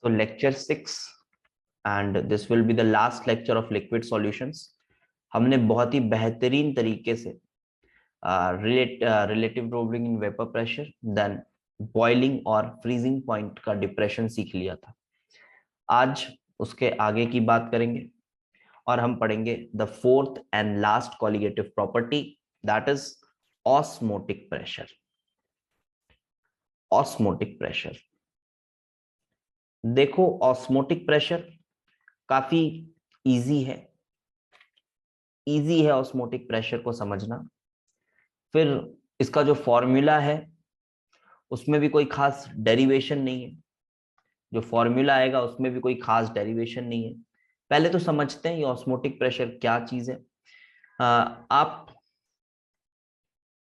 So lecture 6 and this will be the last lecture of liquid solutions. हमने बहुत ही बेहतरीन तरीके से relative lowering in vapour pressure, then boiling और freezing point का डिप्रेशन सीख लिया था। आज उसके आगे की बात करेंगे और हम पढ़ेंगे the fourth and last colligative property, that is osmotic pressure. Osmotic pressure, देखो ऑस्मोटिक प्रेशर काफी इजी है ऑस्मोटिक प्रेशर को समझना। फिर इसका जो फॉर्मूला है उसमें भी कोई खास डेरिवेशन नहीं है, जो फॉर्मूला आएगा उसमें भी कोई खास डेरिवेशन नहीं है। पहले तो समझते हैं ये ऑस्मोटिक प्रेशर क्या चीज है। आप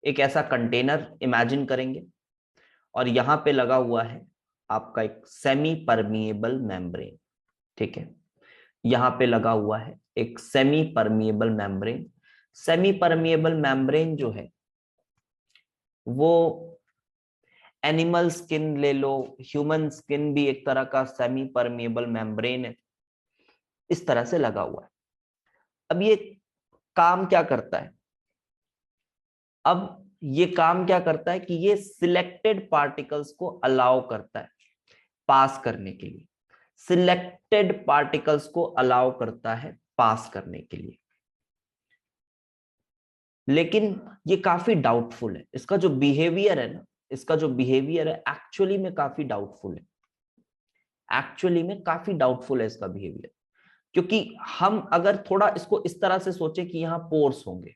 एक ऐसा कंटेनर इमेजिन करेंगे और यहां पे लगा हुआ है आपका एक सेमी परमिएबल मेम्ब्रेन। ठीक है, यहां पे लगा हुआ है एक semi permeable membrane. Semi permeable membrane जो है वो एनिमल स्किन ले लो, ह्यूमन स्किन भी एक तरह का सेमी परमिएबल मेम्ब्रेन है, इस तरह से लगा हुआ है। अब ये काम क्या करता है? अब ये काम क्या करता है कि ये सिलेक्टेड पार्टिकल्स को अलाउ करता है पास करने के लिए। सिलेक्टेड पार्टिकल्स को अलाउ करता है पास करने के लिए, लेकिन ये काफी डाउटफुल है। इसका जो बिहेवियर है ना, इसका जो बिहेवियर है एक्चुअली में काफी डाउटफुल है। एक्चुअली में काफी डाउटफुल है इसका बिहेवियर, क्योंकि हम अगर थोड़ा इसको इस तरह से सोचे कि यहाँ पोर्स होंगे,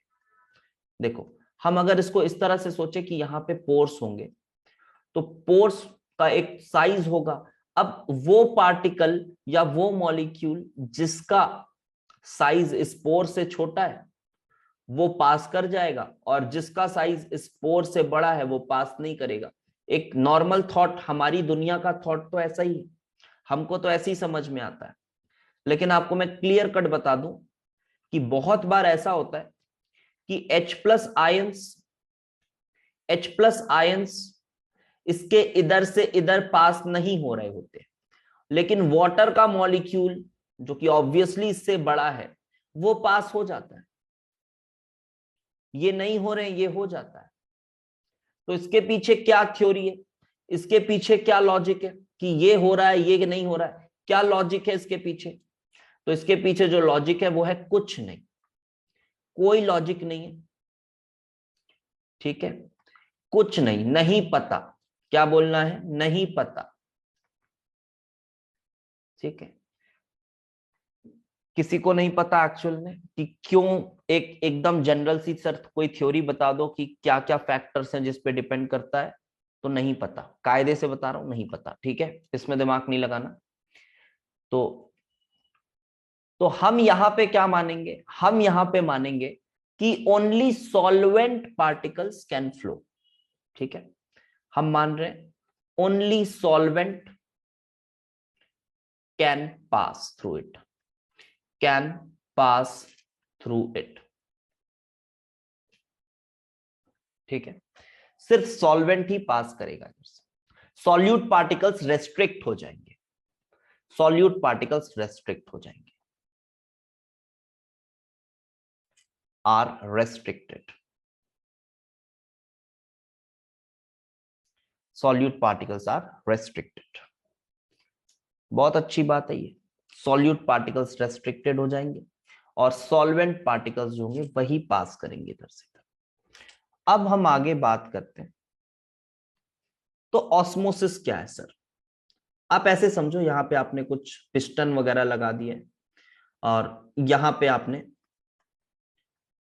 देखो हम अगर इसको इस तरह से सोचे कि यहाँ पे पोर्स होंगे तो पोर्स का एक साइज होगा। अब वो पार्टिकल या वो मॉलिक्यूल जिसका साइज इस पोर से छोटा है वो पास कर जाएगा, और जिसका साइज इस पोर से बड़ा है वो पास नहीं करेगा। एक नॉर्मल थॉट, हमारी दुनिया का थॉट तो ऐसा ही, हमको तो ऐसे ही समझ में आता है। लेकिन आपको मैं क्लियर कट बता दूं कि बहुत बार ऐसा होता है कि H प्लस आयंस इसके इधर से इधर पास नहीं हो रहे होते, लेकिन वाटर का मॉलिक्यूल जो कि ऑब्वियसली इससे बड़ा है वो पास हो जाता है। ये नहीं हो रहे, ये हो जाता है। तो इसके पीछे क्या थ्योरी है, इसके पीछे क्या लॉजिक है कि ये हो रहा है ये नहीं हो रहा है? क्या लॉजिक है इसके पीछे? तो इसके पीछे जो लॉजिक है वो है कुछ नहीं, कोई लॉजिक नहीं है। ठीक है, कुछ नहीं, नहीं पता। क्या बोलना है? नहीं पता। ठीक है, किसी को नहीं पता एक्चुअल में कि क्यों। एक एकदम जनरल सी सर कोई थ्योरी बता दो कि क्या क्या फैक्टर्स हैं जिस पे डिपेंड करता है, तो नहीं पता। कायदे से बता रहा हूं, नहीं पता। ठीक है, इसमें दिमाग नहीं लगाना। तो हम यहां पे क्या मानेंगे? हम यहां पे मानेंगे कि only solvent particles can flow. ठीक है, हम मान रहे हैं only solvent can pass through it, can pass through it. ठीक है, सिर्फ सॉल्वेंट ही पास करेगा। सॉल्यूट पार्टिकल्स रेस्ट्रिक्ट हो जाएंगे, सॉल्यूट पार्टिकल्स रेस्ट्रिक्ट हो जाएंगे, are restricted. Solute particles are restricted. बहुत अच्छी बात है ये, सॉल्यूट पार्टिकल्स रेस्ट्रिक्टेड हो जाएंगे और सॉल्वेंट पार्टिकल्स जो होंगे वही पास करेंगे इधर से। अब हम आगे बात करते हैं, तो ऑस्मोसिस क्या है सर? आप ऐसे समझो, यहां पे आपने कुछ पिस्टन वगैरह लगा दिए और यहां पे आपने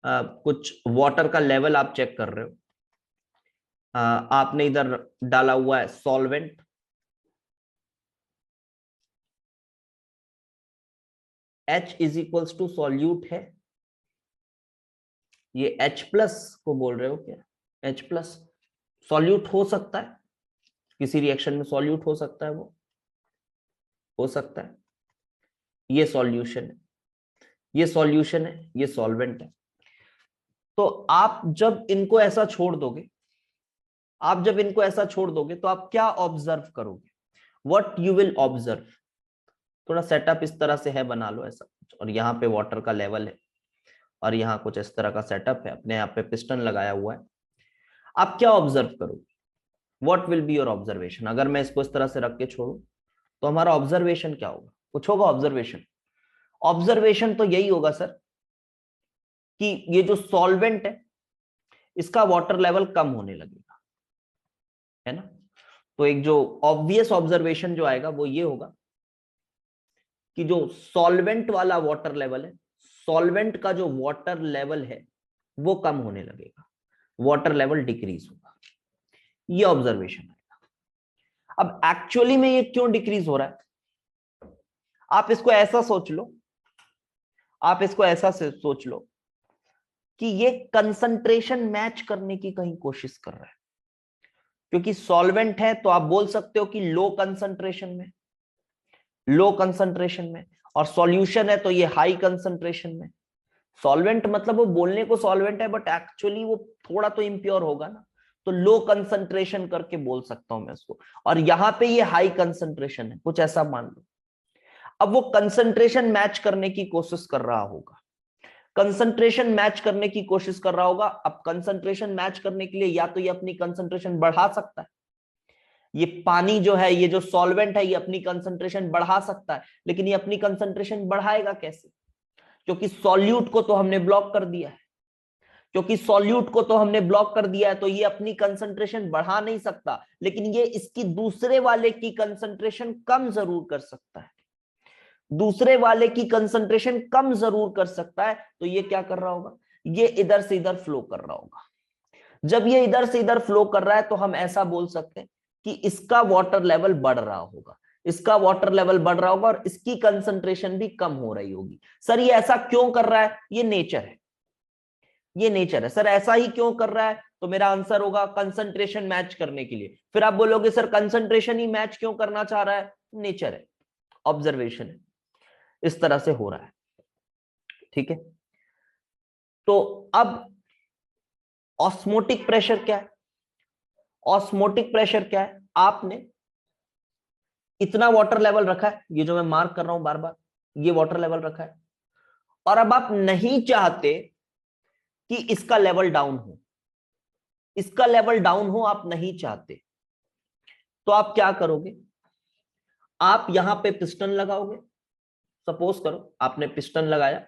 कुछ वाटर का लेवल आप चेक कर रहे हो। आपने इधर डाला हुआ है solvent, H is equals to solute है। ये H प्लस को बोल रहे हो क्या? H प्लस सॉल्यूट हो सकता है, किसी रिएक्शन में सॉल्यूट हो सकता है, वो हो सकता है। ये सॉल्यूशन है, ये सॉल्यूशन है, ये सॉल्वेंट है। तो आप जब इनको ऐसा छोड़ दोगे, आप जब इनको ऐसा छोड़ दोगे तो आप क्या ऑब्जर्व करोगे? What you will observe? थोड़ा सेटअप इस तरह से है, बना लो ऐसा, और यहाँ पे वाटर का लेवल है और यहाँ कुछ इस तरह का सेटअप है, अपने यहाँ पे पिस्टन लगाया हुआ है। आप क्या ऑब्जर्व करो, what will be your observation? अगर मैं इसको इस तरह से रख के छोड़ू तो हमारा ऑब्जर्वेशन क्या होगा? कुछ होगा ऑब्जर्वेशन? ऑब्जर्वेशन तो यही होगा सर कि ये जो सॉल्वेंट है इसका वाटर लेवल कम होने लगेगा, है ना। तो एक जो ऑब्वियस ऑब्जर्वेशन जो आएगा वो ये होगा कि जो सॉल्वेंट वाला वाटर लेवल है, सॉल्वेंट का जो वाटर लेवल है वो कम होने लगेगा, वाटर लेवल डिक्रीज होगा, ये ऑब्जर्वेशन आएगा। अब एक्चुअली में ये क्यों डिक्रीज हो रहा है? आप इसको ऐसा सोच लो, आप इसको ऐसा से सोच लो कि ये कंसंट्रेशन मैच करने की कहीं कोशिश कर रहा है, क्योंकि सॉल्वेंट है तो आप बोल सकते हो कि लो कंसंट्रेशन में, लो कंसंट्रेशन में, और सॉल्यूशन है तो ये हाई कंसंट्रेशन में। सॉल्वेंट मतलब वो बोलने को सॉल्वेंट है बट एक्चुअली वो थोड़ा तो इम्प्योर होगा ना, तो लो कंसंट्रेशन करके बोल सकता हूं मैं उसको, और यहां पे ये हाई कंसंट्रेशन है, कुछ ऐसा मान लो। अब वो कंसंट्रेशन मैच करने की कोशिश कर रहा होगा, कंसंट्रेशन मैच करने की कोशिश कर रहा होगा। अब कंसंट्रेशन मैच करने के लिए या तो ये अपनी कंसंट्रेशन बढ़ा सकता है, ये पानी जो है, ये जो सॉल्वेंट है, ये अपनी कंसंट्रेशन बढ़ा सकता है, लेकिन ये अपनी कंसंट्रेशन बढ़ाएगा कैसे? क्योंकि सॉल्यूट को तो हमने ब्लॉक कर दिया है, क्योंकि सॉल्यूट को तो हमने ब्लॉक कर दिया है, तो ये अपनी कंसंट्रेशन बढ़ा नहीं सकता, लेकिन ये इसकी दूसरे वाले की कंसंट्रेशन कम जरूर कर सकता है, दूसरे वाले की कंसंट्रेशन कम जरूर कर सकता है। तो ये क्या कर रहा होगा? ये इधर से इधर फ्लो कर रहा होगा। जब ये इधर से इधर फ्लो कर रहा है तो हम ऐसा बोल सकते हैं कि इसका वाटर लेवल बढ़ रहा होगा, इसका वाटर लेवल बढ़ रहा होगा और इसकी कंसंट्रेशन भी कम हो रही होगी। सर ये ऐसा क्यों कर रहा है? ये नेचर है, ये नेचर है। सर ऐसा ही क्यों कर रहा है? तो मेरा आंसर होगा कंसंट्रेशन मैच करने के लिए। फिर आप बोलोगे सर कंसंट्रेशन ही मैच क्यों करना चाह रहा है? नेचर है, ऑब्जर्वेशन है, इस तरह से हो रहा है। ठीक है, तो अब ऑस्मोटिक प्रेशर क्या है? ऑस्मोटिक प्रेशर क्या है? आपने इतना वाटर लेवल रखा है, ये जो मैं मार्क कर रहा हूं बार बार, ये वाटर लेवल रखा है, और अब आप नहीं चाहते कि इसका लेवल डाउन हो, इसका लेवल डाउन हो आप नहीं चाहते, तो आप क्या करोगे? आप यहां पे पिस्टन लगाओगे। सपोज करो आपने पिस्टन लगाया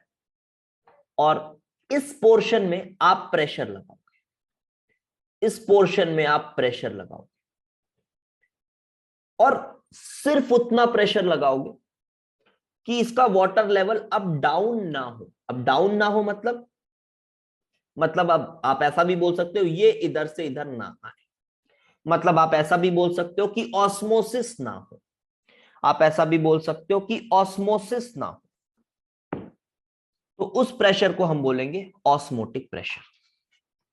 और इस पोर्शन में आप प्रेशर लगाओगे, इस पोर्शन में आप प्रेशर लगाओगे, और सिर्फ उतना प्रेशर लगाओगे कि इसका वाटर लेवल अब डाउन ना हो। अब डाउन ना हो मतलब अब आप ऐसा भी बोल सकते हो ये इधर से इधर ना आए, मतलब आप ऐसा भी बोल सकते हो कि ऑस्मोसिस ना हो, आप ऐसा भी बोल सकते हो कि ऑस्मोसिस ना हो। तो उस प्रेशर को हम बोलेंगे ऑस्मोटिक प्रेशर।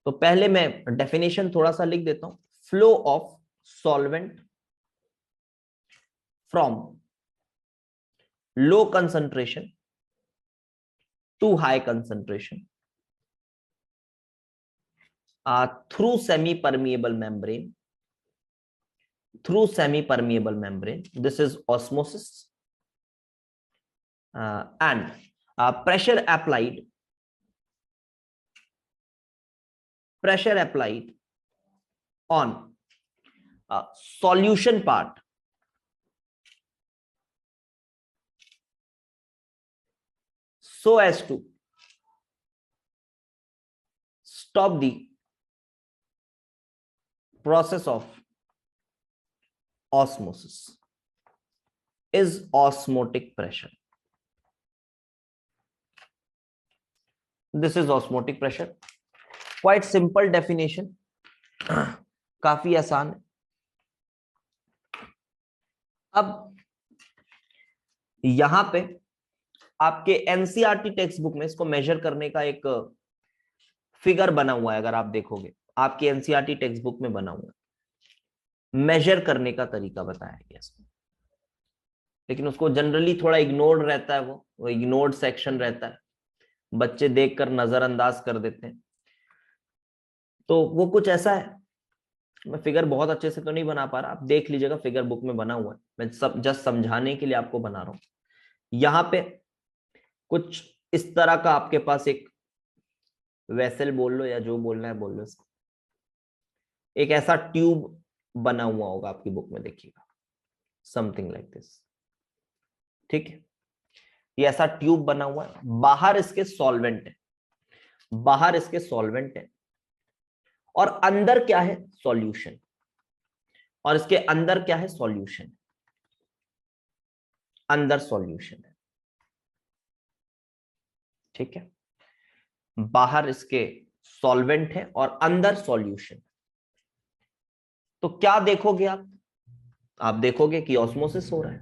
तो पहले मैं डेफिनेशन थोड़ा सा लिख देता हूं। Flow of solvent from low concentration to high concentration through semi-permeable membrane, through semi-permeable membrane. This is osmosis, and pressure applied on solution part so as to stop the process of osmosis is osmotic pressure. This is osmotic pressure. Quite simple definition, काफी आसान है। अब यहां पे आपके NCERT text book में इसको major करने का एक फिगर बना हुआ है, अगर आप देखोगे आपके एनसीईआरटी टेक्स्ट बुक में बना हुआ है, मेजर करने का तरीका बताया गया इसमें, लेकिन उसको जनरली थोड़ा इग्नोर्ड रहता है, वो इग्नोर्ड सेक्शन रहता है, बच्चे देखकर नजरअंदाज कर देते हैं। तो वो कुछ ऐसा है, मैं फिगर बहुत अच्छे से तो नहीं बना पा रहा, आप देख लीजिएगा, फिगर बुक में बना हुआ है, मैं सब जस्ट समझाने के लिए आपको बना रहा हूं। यहां पे कुछ इस तरह का आपके पास एक वेसल बोल लो या जो बोलना है बोल लो इसको, एक ऐसा ट्यूब बना हुआ होगा आपकी बुक में, देखिएगा समथिंग लाइक दिस। ठीक है, ये ऐसा ट्यूब बना हुआ है, बाहर इसके सॉल्वेंट है, बाहर इसके सॉल्वेंट है और अंदर क्या है, सॉल्यूशन, और इसके अंदर क्या है, सॉल्यूशन, अंदर सॉल्यूशन है। ठीक है, बाहर इसके सॉल्वेंट है और अंदर सॉल्यूशन। तो क्या देखोगे आप देखोगे कि ऑस्मोसिस हो रहा है,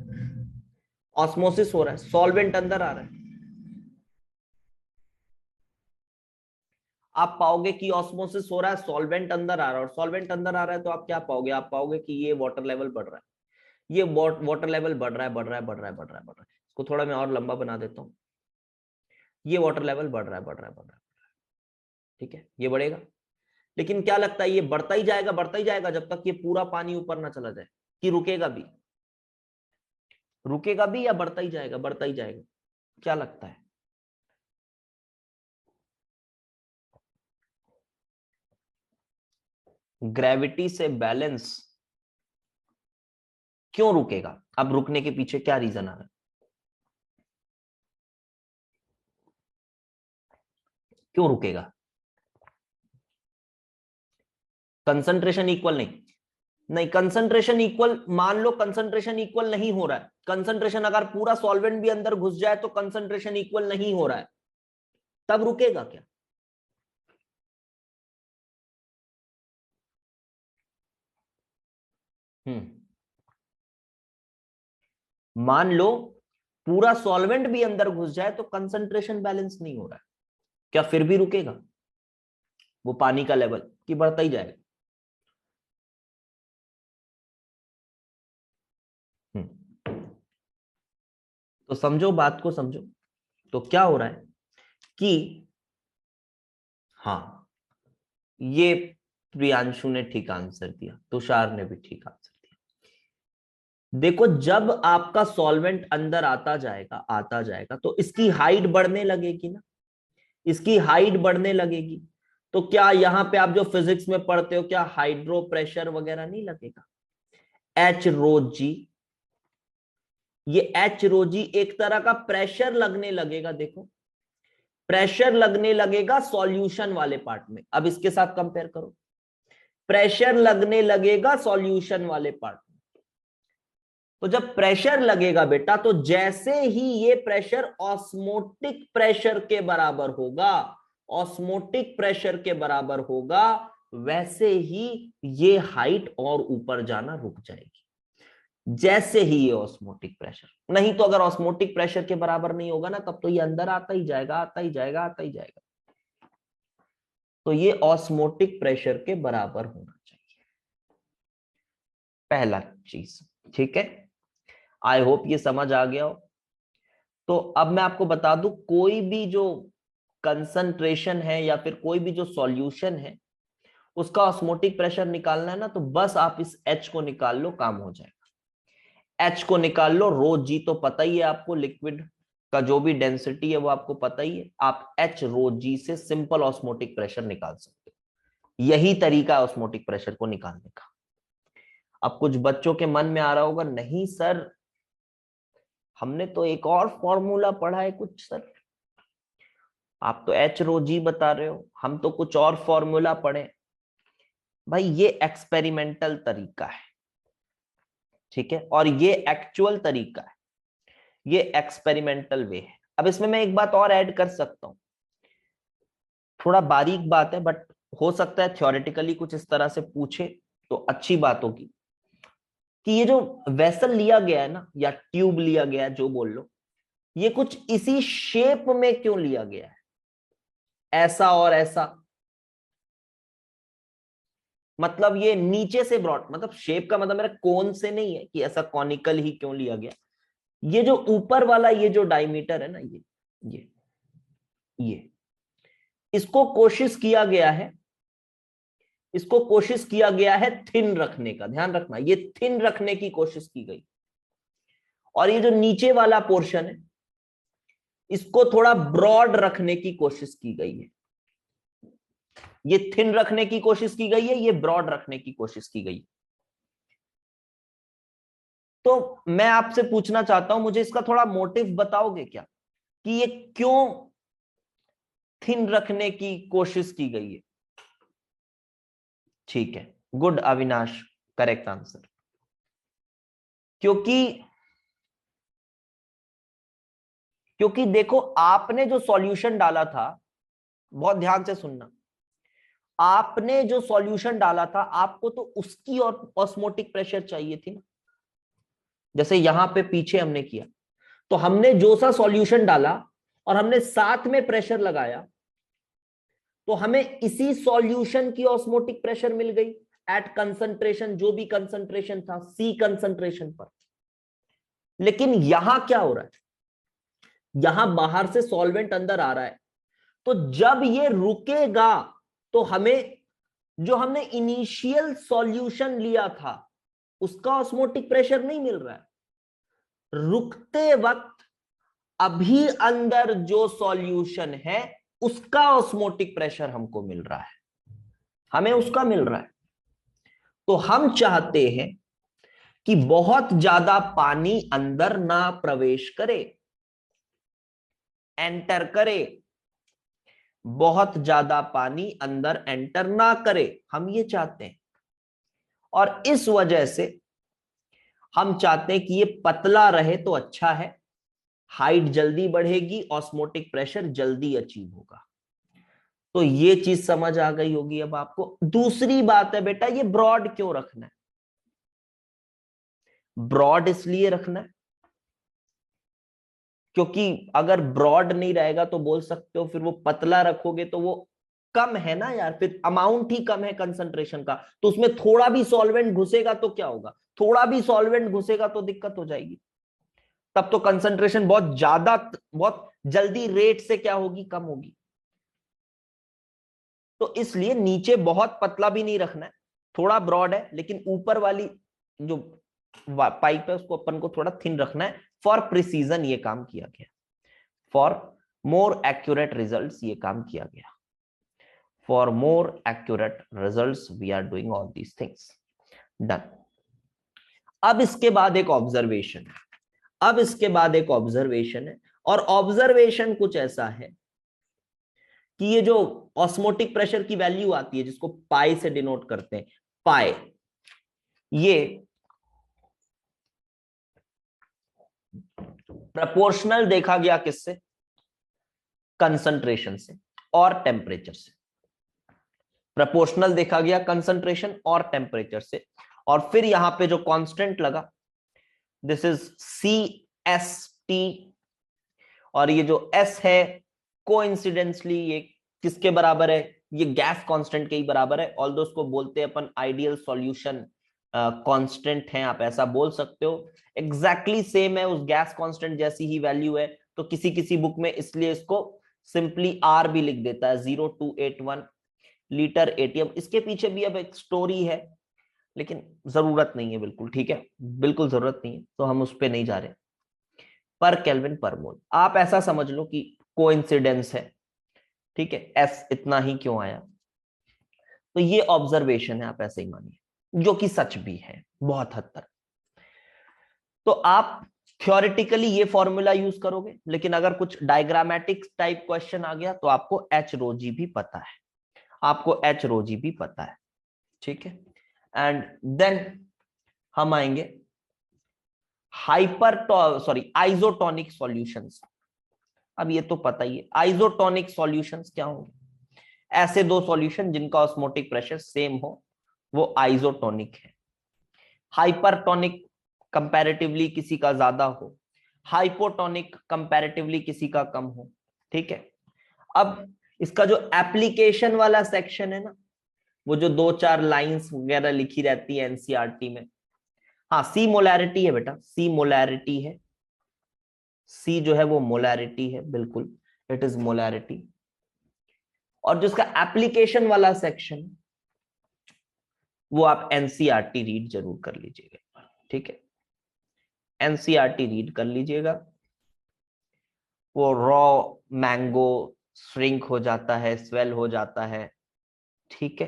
ऑस्मोसिस हो रहा है, सॉल्वेंट अंदर आ रहा है। आप पाओगे कि ऑस्मोसिस हो रहा है, सॉल्वेंट अंदर आ रहा है, और सॉल्वेंट अंदर आ रहा है तो आप क्या पाओगे, आप पाओगे कि ये वाटर लेवल बढ़ रहा है, ये वाटर लेवल बढ़ रहा है, बढ़ रहा है, बढ़ रहा है, बढ़ रहा है, बढ़ रहा है। इसको थोड़ा मैं और लंबा बना देता हूं, ये वाटर लेवल बढ़ रहा है, बढ़ रहा है, बढ़ रहा है। ठीक है, ये बढ़ेगा, लेकिन क्या लगता है ये बढ़ता ही जाएगा, बढ़ता ही जाएगा जब तक ये पूरा पानी ऊपर ना चला जाए, कि रुकेगा भी, रुकेगा भी या बढ़ता ही जाएगा, बढ़ता ही जाएगा, क्या लगता है? ग्रेविटी से बैलेंस क्यों रुकेगा? अब रुकने के पीछे क्या रीजन आ रहा है? क्यों रुकेगा? कंसंट्रेशन इक्वल नहीं, नहीं कंसंट्रेशन इक्वल, मान लो कंसंट्रेशन इक्वल नहीं हो रहा है, कंसंट्रेशन अगर पूरा सॉल्वेंट भी अंदर घुस जाए तो कंसंट्रेशन इक्वल नहीं हो रहा है, तब रुकेगा क्या? मान लो पूरा सॉल्वेंट भी अंदर घुस जाए तो कंसंट्रेशन बैलेंस नहीं हो रहा है, क्या फिर भी रुकेगा वो पानी का लेवल, कि बढ़ता ही जाएगा? तो समझो बात को, समझो। तो क्या हो रहा है कि हाँ, ये प्रियांशु ने ठीक आंसर दिया, तुषार ने भी ठीक आंसर दिया। देखो, जब आपका सॉल्वेंट अंदर आता जाएगा तो इसकी हाइट बढ़ने लगेगी ना, इसकी हाइट बढ़ने लगेगी। तो क्या यहां पे आप जो फिजिक्स में पढ़ते हो, क्या हाइड्रो प्रेशर वगैरह नहीं लगेगा, एच रो जी, ये एच रो जी एक तरह का प्रेशर लगने लगेगा। देखो, प्रेशर लगने लगेगा सॉल्यूशन वाले पार्ट में, अब इसके साथ कंपेयर करो, प्रेशर लगने लगेगा सॉल्यूशन वाले पार्ट में। तो जब प्रेशर लगेगा बेटा, तो जैसे ही ये प्रेशर ऑस्मोटिक प्रेशर के बराबर होगा, ऑस्मोटिक प्रेशर के बराबर होगा, वैसे ही ये हाइट और ऊपर जाना रुक जाएगी, जैसे ही ये ऑस्मोटिक प्रेशर। नहीं तो अगर ऑस्मोटिक प्रेशर के बराबर नहीं होगा ना, तब तो ये अंदर आता ही जाएगा, आता ही जाएगा, आता ही जाएगा। तो ये ऑस्मोटिक प्रेशर के बराबर होना चाहिए, पहला चीज। ठीक है, आई होप ये समझ आ गया हो। तो अब मैं आपको बता दूं, कोई भी जो कंसंट्रेशन है या फिर कोई भी जो सॉल्यूशन है, उसका ऑस्मोटिक प्रेशर निकालना है ना, तो बस आप इस H को निकाल लो, काम हो जाएगा। H को निकाल लो, रो जी तो पता ही है आपको, लिक्विड का जो भी डेंसिटी है वो आपको पता ही है, आप H रो जी से सिंपल ऑस्मोटिक प्रेशर निकाल सकते हो। यही तरीका है ऑस्मोटिक प्रेशर को निकालने का। अब कुछ बच्चों के मन में आ रहा होगा, नहीं सर हमने तो एक और फॉर्मूला पढ़ा है कुछ, सर आप तो एच रो जी बता रहे हो, हम तो कुछ और फॉर्मूला पढ़े। भाई ये एक्सपेरिमेंटल तरीका है, ठीक है, और ये एक्चुअल तरीका है, ये एक्सपेरिमेंटल वे है। अब इसमें मैं एक बात और ऐड कर सकता हूं, थोड़ा बारीक बात है, बट हो सकता है थ्योरेटिकली कुछ इस तरह से पूछे तो अच्छी बात होगी, कि ये जो वेसल लिया गया है ना, या ट्यूब लिया गया है, जो बोल लो, ये कुछ इसी शेप में क्यों लिया गया है, ऐसा और ऐसा? मतलब ये नीचे से ब्रॉड, मतलब शेप का मतलब मेरा कोन से नहीं है कि ऐसा कॉनिकल ही क्यों लिया गया। ये जो ऊपर वाला ये जो डायमीटर है ना, ये ये इसको कोशिश किया गया है, इसको कोशिश किया गया है थिन रखने का, ध्यान रखना, ये थिन रखने की कोशिश की गई। और ये जो नीचे वाला पोर्शन है, इसको थोड़ा ब्रॉड रखने की कोशिश की गई है, ये थिन रखने की कोशिश की गई है, ये ब्रॉड रखने की कोशिश की गई। तो मैं आपसे पूछना चाहता हूं, मुझे इसका थोड़ा मोटिव बताओगे क्या कि ये क्यों थिन रखने की कोशिश की गई है? ठीक है, गुड अविनाश, करेक्ट आंसर। क्योंकि क्योंकि देखो, आपने जो सॉल्यूशन डाला था, बहुत ध्यान से सुनना, आपने जो सॉल्यूशन डाला था, आपको तो उसकी और ऑस्मोटिक प्रेशर चाहिए थी ना। जैसे यहां पे पीछे हमने किया, तो हमने जो सा सॉल्यूशन डाला और हमने साथ में प्रेशर लगाया, तो हमें इसी सॉल्यूशन की ऑस्मोटिक प्रेशर मिल गई एट कंसंट्रेशन, जो भी कंसंट्रेशन था, सी कंसंट्रेशन पर। लेकिन यहां क्या हो रहा है, यहां बाहर से सॉल्वेंट अंदर आ रहा है, तो जब ये रुकेगा तो हमें जो हमने इनिशियल सॉल्यूशन लिया था उसका ऑस्मोटिक प्रेशर नहीं मिल रहा है, रुकते वक्त अभी अंदर जो सॉल्यूशन है उसका ऑस्मोटिक प्रेशर हमको मिल रहा है, हमें उसका मिल रहा है। तो हम चाहते हैं कि बहुत ज्यादा पानी अंदर ना प्रवेश करे, एंटर करे, बहुत ज्यादा पानी अंदर एंटर ना करे, हम ये चाहते हैं। और इस वजह से हम चाहते हैं कि ये पतला रहे तो अच्छा है, हाइट जल्दी बढ़ेगी, ऑस्मोटिक प्रेशर जल्दी अचीव होगा। तो ये चीज समझ आ गई होगी अब आपको। दूसरी बात है बेटा, ये ब्रॉड क्यों रखना है? ब्रॉड इसलिए रखना है क्योंकि अगर ब्रॉड नहीं रहेगा तो बोल सकते हो फिर वो पतला रखोगे तो वो कम है ना यार, फिर अमाउंट ही कम है कंसंट्रेशन का, तो उसमें थोड़ा भी सॉल्वेंट घुसेगा तो क्या होगा, थोड़ा भी सॉल्वेंट घुसेगा तो दिक्कत हो जाएगी, तब तो कंसंट्रेशन बहुत ज्यादा, बहुत जल्दी रेट से क्या होगी, कम होगी। तो इसलिए नीचे बहुत पतला भी नहीं रखना है, थोड़ा ब्रॉड है, लेकिन ऊपर वाली जो पाइप है उसको अपन को थोड़ा थिन रखना है। फॉर प्रिसीजन ये काम किया गया, फॉर मोर एक्यूरेट रिजल्ट्स ये काम किया गया, for more accurate results we are doing all these things. Done. अब इसके बाद एक ऑब्जर्वेशन है, अब इसके बाद एक ऑब्जर्वेशन है, और ऑब्जर्वेशन कुछ ऐसा है कि ये जो ऑस्मोटिक प्रेशर की वैल्यू आती है जिसको पाई से डिनोट करते हैं, पाई, ये प्रपोर्शनल देखा गया किससे, कंसंट्रेशन से और टेम्परेचर से। प्रपोर्शनल देखा गया कंसंट्रेशन और टेम्परेचर से, और फिर यहां पे जो कांस्टेंट लगा, दिस इज CST, और ये जो S है कोइंसिडेंटली ये किसके बराबर है, ये गैस कांस्टेंट के ही बराबर है, ऑल्दो उसको बोलते हैं अपन आइडियल सॉल्यूशन कांस्टेंट है, आप ऐसा बोल सकते हो। एग्जैक्टली सेम है, उस गैस कांस्टेंट जैसी ही वैल्यू है, तो किसी किसी बुक में इसलिए इसको सिंपली R भी लिख देता है, 0281 लीटर एटीएम। इसके पीछे भी अब एक स्टोरी है, लेकिन जरूरत नहीं है, बिल्कुल ठीक है, बिल्कुल जरूरत नहीं है, तो हम उस पर नहीं जा रहे। पर केल्विन पर मोल, आप ऐसा समझ लो कि कोइंसिडेंस है, ठीक है, एस इतना ही क्यों आया, तो ये ऑब्जर्वेशन है, आप ऐसे ही मानिए, जो कि सच भी है बहुत हद तक। तो आप थ्योरेटिकली ये फॉर्मूला यूज करोगे, लेकिन अगर कुछ डायग्रामेटिक टाइप क्वेश्चन आ गया तो आपको एच रो जी भी पता है, आपको एच रो जी भी पता है, ठीक है। एंड देन हम आएंगे हाइपर सॉरी आइसोटोनिक सॉल्यूशंस। अब ये तो पता ही है आइसोटोनिक सॉल्यूशंस क्या होंगे, ऐसे दो सॉल्यूशन जिनका ऑस्मोटिक प्रेशर सेम हो, वो आइसोटोनिक है। हाइपरटोनिक कंपैरेटिवली किसी का ज्यादा हो, हाइपोटोनिक कंपैरेटिवली किसी का कम हो, ठीक है। अब इसका जो एप्लीकेशन वाला सेक्शन है ना, वो जो दो चार लाइंस वगैरह लिखी रहती है एनसीईआरटी में, हाँ सी मोलैरिटी है बेटा, सी मोलैरिटी है, सी जो है वो मोलैरिटी है, बिल्कुल इट इज मोलैरिटी। और जो इसका एप्लीकेशन वाला सेक्शन, वो आप एनसीईआरटी रीड जरूर कर लीजिएगा, ठीक है, एनसीईआरटी रीड कर लीजिएगा। वो रॉ मैंगो श्रिंक हो जाता है, स्वेल हो जाता है, ठीक है।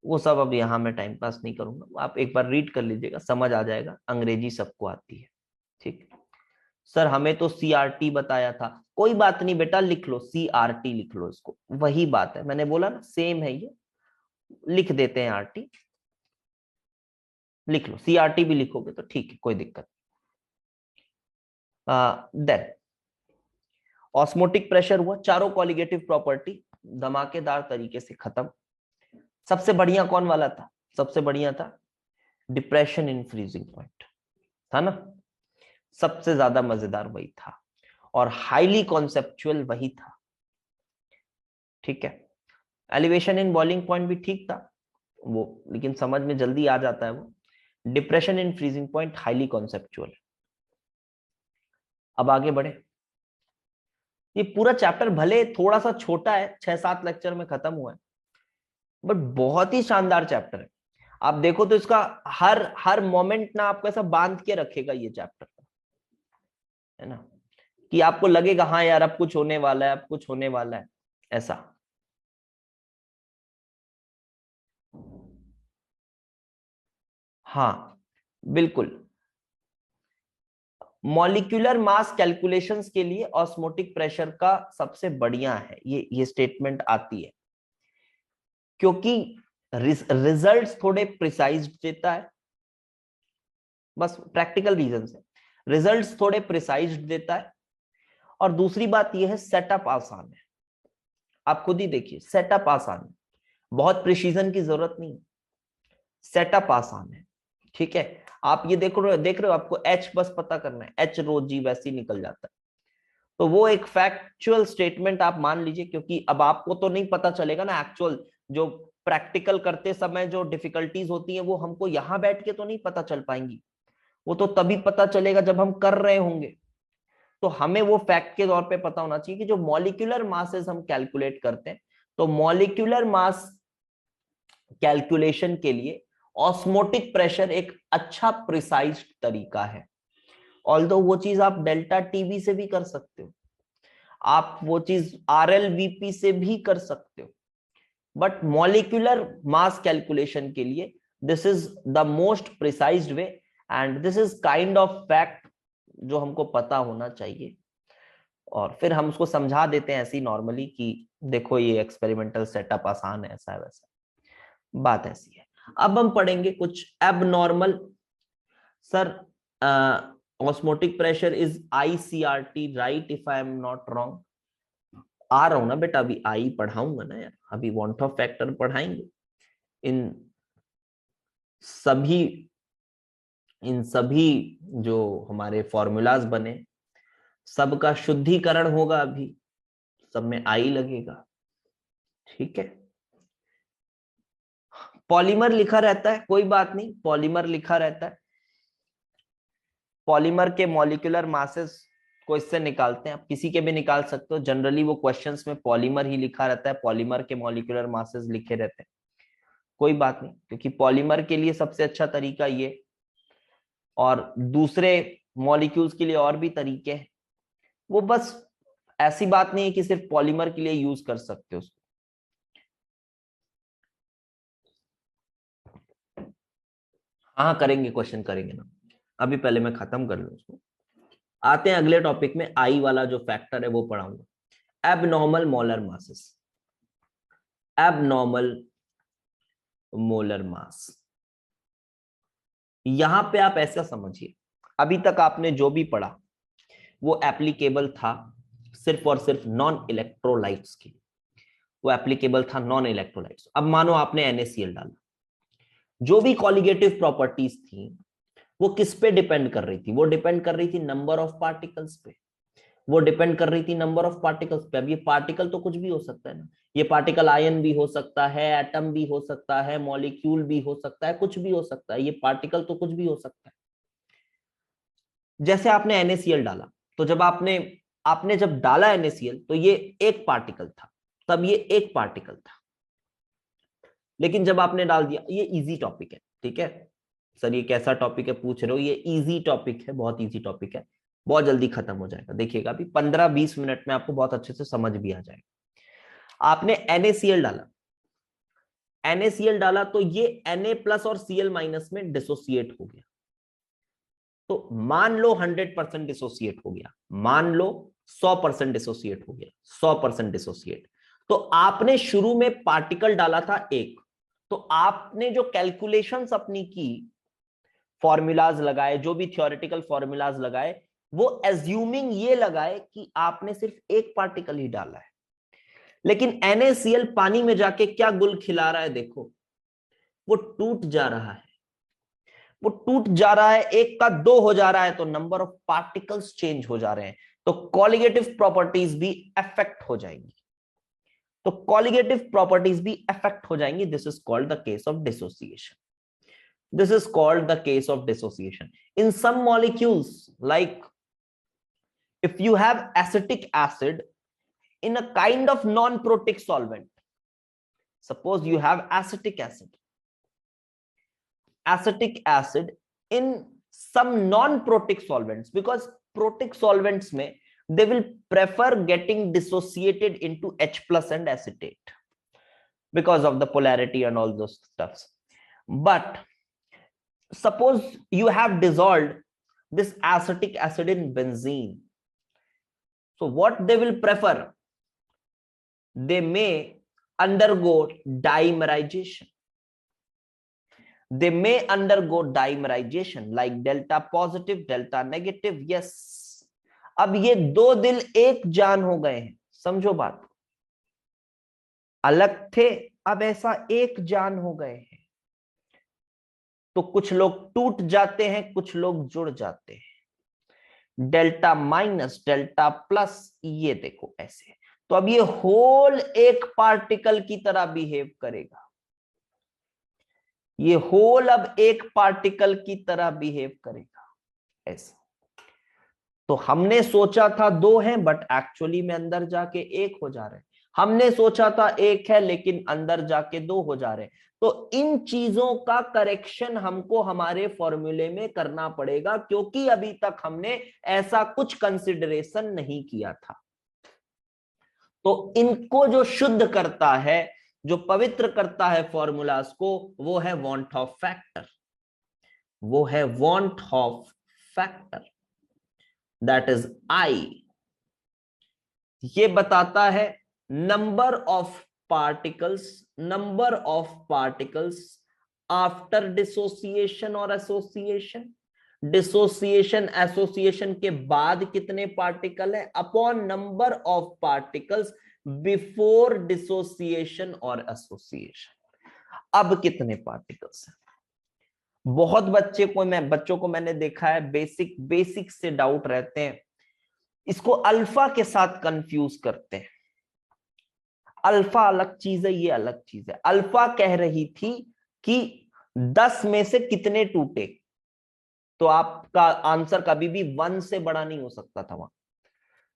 वो सब अब यहाँ मैं टाइम पास नहीं करूंगा, आप एक बार रीड कर लीजिएगा, समझ आ जाएगा, अंग्रेजी सबको आती है, ठीक। सर हमें तो सीआरटी बताया था, कोई बात नहीं बेटा, लिख लो सीआरटी, लिख लो इसको, वही बात है, मैंने बोला ना सेम है ये, लिख देते हैं आरटी, लिख लो सीआरटी भी लिखोगे तो ठीक है, कोई दिक्कत। देन ऑस्मोटिक प्रेशर हुआ, चारों कॉलिगेटिव प्रॉपर्टी धमाकेदार तरीके से खत्म। सबसे बढ़िया कौन वाला था? सबसे बढ़िया था डिप्रेशन इन फ्रीजिंग पॉइंट, था ना, सबसे ज्यादा मजेदार वही था, और हाईली कॉन्सेप्चुअल वही था, ठीक है। एलिवेशन इन बॉइलिंग पॉइंट भी ठीक था वो, लेकिन समझ में जल्दी आ जाता है वो। Depression in freezing point highly conceptual. अब आगे बढ़े, ये पूरा चैप्टर भले थोड़ा सा छोटा है, 6-7 लेक्चर में खत्म हुआ है, बट बहुत ही शानदार चैप्टर है। आप देखो तो इसका हर हर मोमेंट ना आपको ऐसा बांध के रखेगा ये चैप्टर, है ना, कि आपको लगेगा हाँ यार अब कुछ होने वाला है, अब कुछ होने वाला है, ऐसा। हाँ बिल्कुल, मॉलिक्यूलर मास कैलकुलेशंस के लिए ऑस्मोटिक प्रेशर का सबसे बढ़िया है, ये स्टेटमेंट आती है, क्योंकि रिजल्ट्स थोड़े प्रिसाइज देता है, बस प्रैक्टिकल रीजन से रिजल्ट्स थोड़े प्रिसाइज देता है। और दूसरी बात यह है सेटअप आसान है, आप खुद ही देखिए सेटअप आसान है, बहुत प्रिसीजन की जरूरत नहीं, सेटअप आसान है, ठीक है। आप ये देख रहे हो आपको एच बस पता करना है, एच रो जी वैसे ही निकल जाता है, तो वो एक फैक्चुअल स्टेटमेंट आप मान लीजिए, क्योंकि अब आपको तो नहीं पता चलेगा ना एक्चुअल, जो प्रैक्टिकल करते समय जो डिफिकल्टीज होती हैं वो हमको यहां बैठ के तो नहीं पता चल पाएंगी, वो तो तभी पता चलेगा जब हम कर रहे होंगे। तो हमें वो फैक्ट के तौर पे पता होना चाहिए कि जो मॉलिक्यूलर मासेस हम कैलकुलेट करते हैं, तो मॉलिक्यूलर मास कैलकुलेशन के लिए ऑस्मोटिक प्रेशर एक अच्छा प्रिसाइज तरीका है। ऑल्दो वो चीज आप डेल्टा टीवी से भी कर सकते हो, आप वो चीज आरएलवीपी से भी कर सकते हो, बट मॉलिक्यूलर मास कैलकुलेशन के लिए this is the most precised way, and this is kind of fact जो हमको पता होना चाहिए। और फिर हम उसको समझा देते हैं ऐसी नॉर्मली कि देखो ये एक्सपेरिमेंटल सेटअप आसान है, ऐसा है वैसा, बात ऐसी है। अब हम पढ़ेंगे कुछ abnormal. Sir osmotic pressure is ICRT right, if I am not wrong? आ रहा हूं ना बेटा, अभी आई पढ़ाऊंगा ना यार, अभी वांट ऑफ फैक्टर पढ़ाएंगे, इन सभी इन सभी जो हमारे फॉर्मूलाज बने सबका शुद्धिकरण होगा, अभी सब में आई लगेगा, ठीक है। पॉलीमर लिखा रहता है, कोई बात नहीं, पॉलीमर लिखा रहता है, पॉलीमर के मॉलिक्यूलर मासेस को इससे निकालते हैं, आप किसी के भी निकाल सकते हो, जनरली वो क्वेश्चंस में पॉलीमर ही लिखा रहता है, पॉलीमर के मॉलिक्यूलर मासेस लिखे रहते हैं, कोई बात नहीं, क्योंकि पॉलीमर के लिए सबसे अच्छा तरीका ये, और दूसरे मॉलिक्यूल्स के लिए और भी तरीके हैं, वो बस ऐसी बात नहीं है कि सिर्फ पॉलीमर के लिए यूज कर सकते हो उसको। हाँ करेंगे, क्वेश्चन करेंगे ना, अभी पहले मैं खत्म कर लूं उसको। आते हैं अगले टॉपिक में, आई वाला जो फैक्टर है वो पढ़ाऊंगा, abnormal molar masses, abnormal molar mass. यहां पे आप ऐसा समझिए, अभी तक आपने जो भी पढ़ा वो एप्लीकेबल था सिर्फ और सिर्फ नॉन इलेक्ट्रोलाइट्स के, वो एप्लीकेबल था नॉन इलेक्ट्रोलाइट्स। अब मानो आपने NaCl डाला, जो भी कॉलिगेटिव प्रॉपर्टीज थी वो किस पे डिपेंड कर रही थी? वो डिपेंड कर रही थी नंबर ऑफ पार्टिकल्स पे, वो डिपेंड कर रही थी नंबर ऑफ पार्टिकल्स पे। अब ये पार्टिकल तो कुछ भी हो सकता है ना, ये पार्टिकल आयन भी हो सकता है, एटम भी हो सकता है, मॉलिक्यूल भी हो सकता है, कुछ भी हो सकता है, ये पार्टिकल तो कुछ भी हो सकता है। जैसे आपने NaCl डाला, तो जब आपने आपने जब डाला NaCl तो ये एक पार्टिकल था, तब ये एक पार्टिकल था, लेकिन जब आपने डाल दिया, ये इजी टॉपिक है, ठीक है। सर ये कैसा टॉपिक है पूछ रहे हो, ये इजी टॉपिक है, बहुत इजी टॉपिक है, बहुत जल्दी खत्म हो जाएगा, देखिएगा अभी 15-20 मिनट में आपको बहुत अच्छे से समझ भी आ जाएगा। आपने NaCl डाला, NaCl डाला तो ये Na प्लस और Cl माइनस में डिसोसिएट हो गया। तो मान लो 100% डिसोसिएट हो गया, मान लो 100% डिसोसिएट हो गया, 100% डिसोसिएट। तो आपने शुरू में पार्टिकल डाला था एक, तो आपने जो कैलकुलेशंस अपनी की, फॉर्मूलाज लगाए, जो भी थियोरेटिकल फॉर्मूलाज लगाए, वो एज्यूमिंग ये लगाए कि आपने सिर्फ एक पार्टिकल ही डाला है। लेकिन NaCl पानी में जाके क्या गुल खिला रहा है, देखो वो टूट जा रहा है, वो टूट जा रहा है, एक का दो हो जा रहा है, तो नंबर ऑफ पार्टिकल्स चेंज हो जा रहे हैं, तो कॉलिगेटिव प्रॉपर्टीज भी अफेक्ट हो जाएंगी, तो कॉलिगेटिव प्रॉपर्टीज भी अफेक्ट हो जाएंगी। This is called the case of dissociation, this is called the case of dissociation. In some molecules, like if you have acetic acid in a kind of non-protic solvent, suppose you have acetic acid in some non-protic solvents, because protic solvents may, they will prefer getting dissociated into H plus and acetate because of the polarity and all those stuffs. But suppose you have dissolved this acetic acid in benzene, so what they will prefer, they may undergo dimerization, they may undergo dimerization like delta positive, delta negative. yes, अब ये दो दिल एक जान हो गए हैं, समझो बात, अलग थे अब ऐसा एक जान हो गए हैं, तो कुछ लोग टूट जाते हैं, कुछ लोग जुड़ जाते हैं, डेल्टा माइनस डेल्टा प्लस, ये देखो ऐसे। तो अब ये होल एक पार्टिकल की तरह बिहेव करेगा, ये होल अब एक पार्टिकल की तरह बिहेव करेगा ऐसे। तो हमने सोचा था दो हैं, बट एक्चुअली में अंदर जाके एक हो जा रहे हैं, हमने सोचा था एक है लेकिन अंदर जाके दो हो जा रहे हैं। तो इन चीजों का करेक्शन हमको हमारे फॉर्मूले में करना पड़ेगा, क्योंकि अभी तक हमने ऐसा कुछ कंसिडरेशन नहीं किया था। तो इनको जो शुद्ध करता है, जो पवित्र करता है फॉर्मूलाज को, वो है वॉन्ट ऑफ फैक्टर, वो है want of factor, that is I. ये बताता है number of particles after dissociation और एसोसिएशन, डिसोसिएशन एसोसिएशन के बाद कितने पार्टिकल है, upon number of particles before dissociation और एसोसिएशन। अब कितने पार्टिकल्स हैं। बहुत बच्चों को मैंने देखा है बेसिक से डाउट रहते हैं, इसको अल्फा के साथ कंफ्यूज करते हैं। अल्फा अलग चीज है, ये अलग चीज है। अल्फा कह रही थी कि 10 में से कितने टूटे, तो आपका आंसर कभी भी 1 से बड़ा नहीं हो सकता था, वहां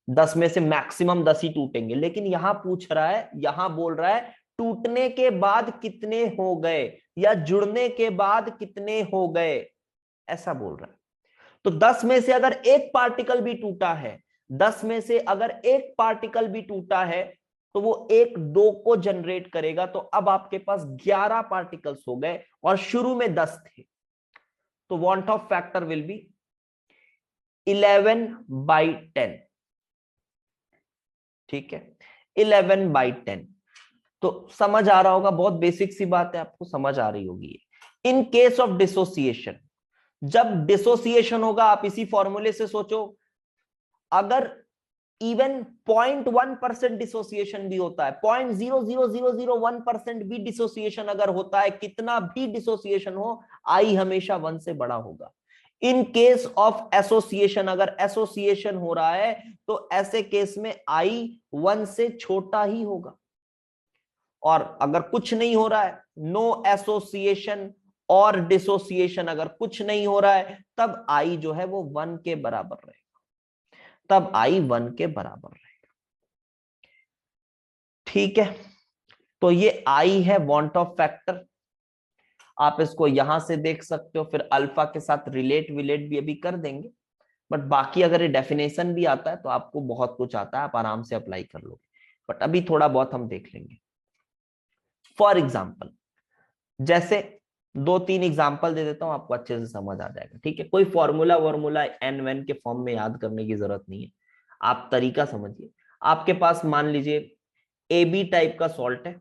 10 में से मैक्सिमम 10 ही टूटेंगे। लेकिन यहां पूछ रहा है, यहां बोल रहा है टूटने के बाद कितने हो गए, या जुड़ने के बाद कितने हो गए, ऐसा बोल रहा है। तो 10 में से अगर एक पार्टिकल भी टूटा है, 10 में से अगर एक पार्टिकल भी टूटा है, तो वो एक दो को जनरेट करेगा। तो अब आपके पास 11 पार्टिकल्स हो गए और शुरू में 10 थे। तो want of factor will be 11/10, ठीक है, 11/10। तो समझ आ रहा होगा, बहुत बेसिक सी बात है, आपको समझ आ रही होगी। इन केस ऑफ डिसोसिएशन, जब डिसोसिएशन होगा, आप इसी फॉर्मूले से सोचो, अगर इवन 0.1% डिसोसिएशन भी होता है, 0.00001% भी डिसोसिएशन अगर होता है, कितना भी डिसोसिएशन हो, आई हमेशा 1 से बड़ा होगा। इन केस ऑफ एसोसिएशन, अगर एसोसिएशन हो रहा है, तो ऐसे केस में आई 1 से छोटा ही होगा। और अगर कुछ नहीं हो रहा है, नो एसोसिएशन और डिसोसिएशन, अगर कुछ नहीं हो रहा है, तब आई जो है वो 1 के बराबर रहेगा, तब आई 1 के बराबर रहेगा, ठीक है। तो ये आई है वॉन्ट ऑफ फैक्टर। आप इसको यहां से देख सकते हो, फिर अल्फा के साथ रिलेट भी अभी कर देंगे, बट बाकी अगर ये डेफिनेशन भी आता है तो आपको बहुत कुछ आता है, आप आराम से अप्लाई कर लोगे। बट अभी थोड़ा बहुत हम देख लेंगे। फॉर एग्जाम्पल, जैसे 2-3 एग्जाम्पल दे देता हूं, आपको अच्छे से समझ आ जाएगा। ठीक है, कोई फॉर्मूला वॉर्मूला एन वेन के फॉर्म में याद करने की जरूरत नहीं है, आप तरीका समझिए। आपके पास मान लीजिए ए बी टाइप का सॉल्ट है,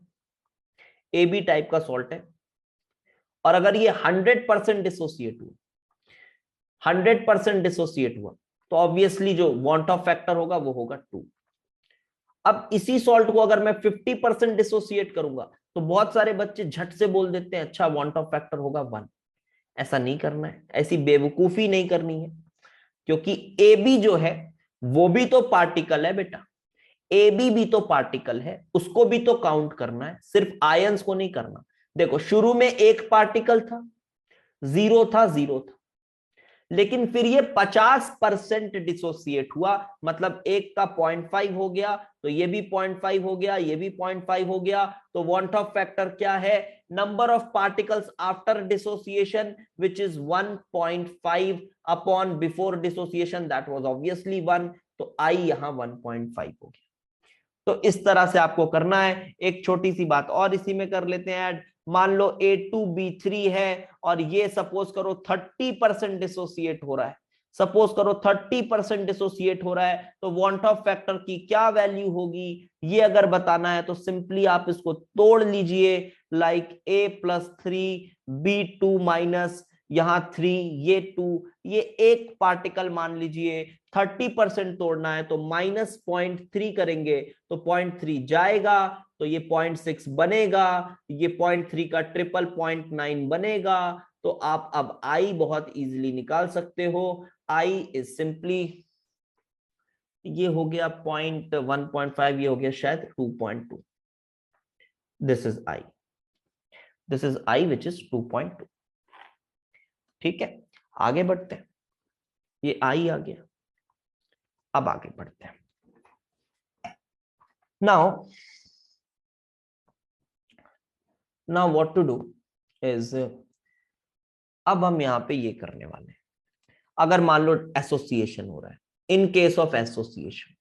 ए बी टाइप का सॉल्ट है, और अगर ये 100% डिसोसिएट हुआ, 100% डिसोसिएट हुआ, तो ऑब्वियसली जो वांट ऑफ फैक्टर होगा वो होगा 2। अब इसी सॉल्ट को अगर मैं 50% डिसोसिएट करूंगा, तो बहुत सारे बच्चे झट से बोल देते हैं अच्छा वांट ऑफ फैक्टर होगा 1। ऐसा नहीं करना है, ऐसी बेवकूफी नहीं करनी है, क्योंकि ए बी जो है वो भी तो पार्टिकल है बेटा, ए बी भी तो पार्टिकल है, उसको भी तो काउंट करना है, सिर्फ आयंस को नहीं करना। देखो शुरू में एक पार्टिकल था, जीरो था, जीरो था, लेकिन फिर ये 50% डिसोसिएट हुआ, मतलब एक का 0.5 हो गया, तो ये भी 0.5 हो गया, ये भी 0.5 हो गया। तो वांट ऑफ फैक्टर क्या है? Number of particles after dissociation, which is 1.5 upon before dissociation, that was obviously 1। तो आई यहां 1.5 हो गया। तो इस तरह से आपको करना है। एक छोटी सी बात और इसी में कर लेते हैं ऐड। मान लो A2B3 है और ये सपोज करो 30% डिसोसिएट हो रहा है, सपोज करो 30% डिसोसिएट हो रहा है, तो वांट ऑफ फैक्टर की क्या वैल्यू होगी ये अगर बताना है तो सिंपली आप इसको तोड़ लीजिए, लाइक A+3B2 यहां 3, ये 2, ये एक पार्टिकल मान लीजिए 30% तोड़ना है तो -0.3 करेंगे, तो 0.3 जाएगा, तो ये 0.6 बनेगा, ये 0.3 का ट्रिपल 0.9 बनेगा। तो आप अब आई बहुत इजीली निकाल सकते हो। आई इज सिंपली, ये हो गया 1.5, ये हो गया शायद 2.2। This is I, this is I which is 2.2। ठीक है, आगे बढ़ते हैं। ये आई आ गया, अब आगे बढ़ते हैं। Now what to do is, अब हम यहां पे ये करने वाले हैं। अगर मान लो एसोसिएशन हो रहा है, इन केस ऑफ एसोसिएशन,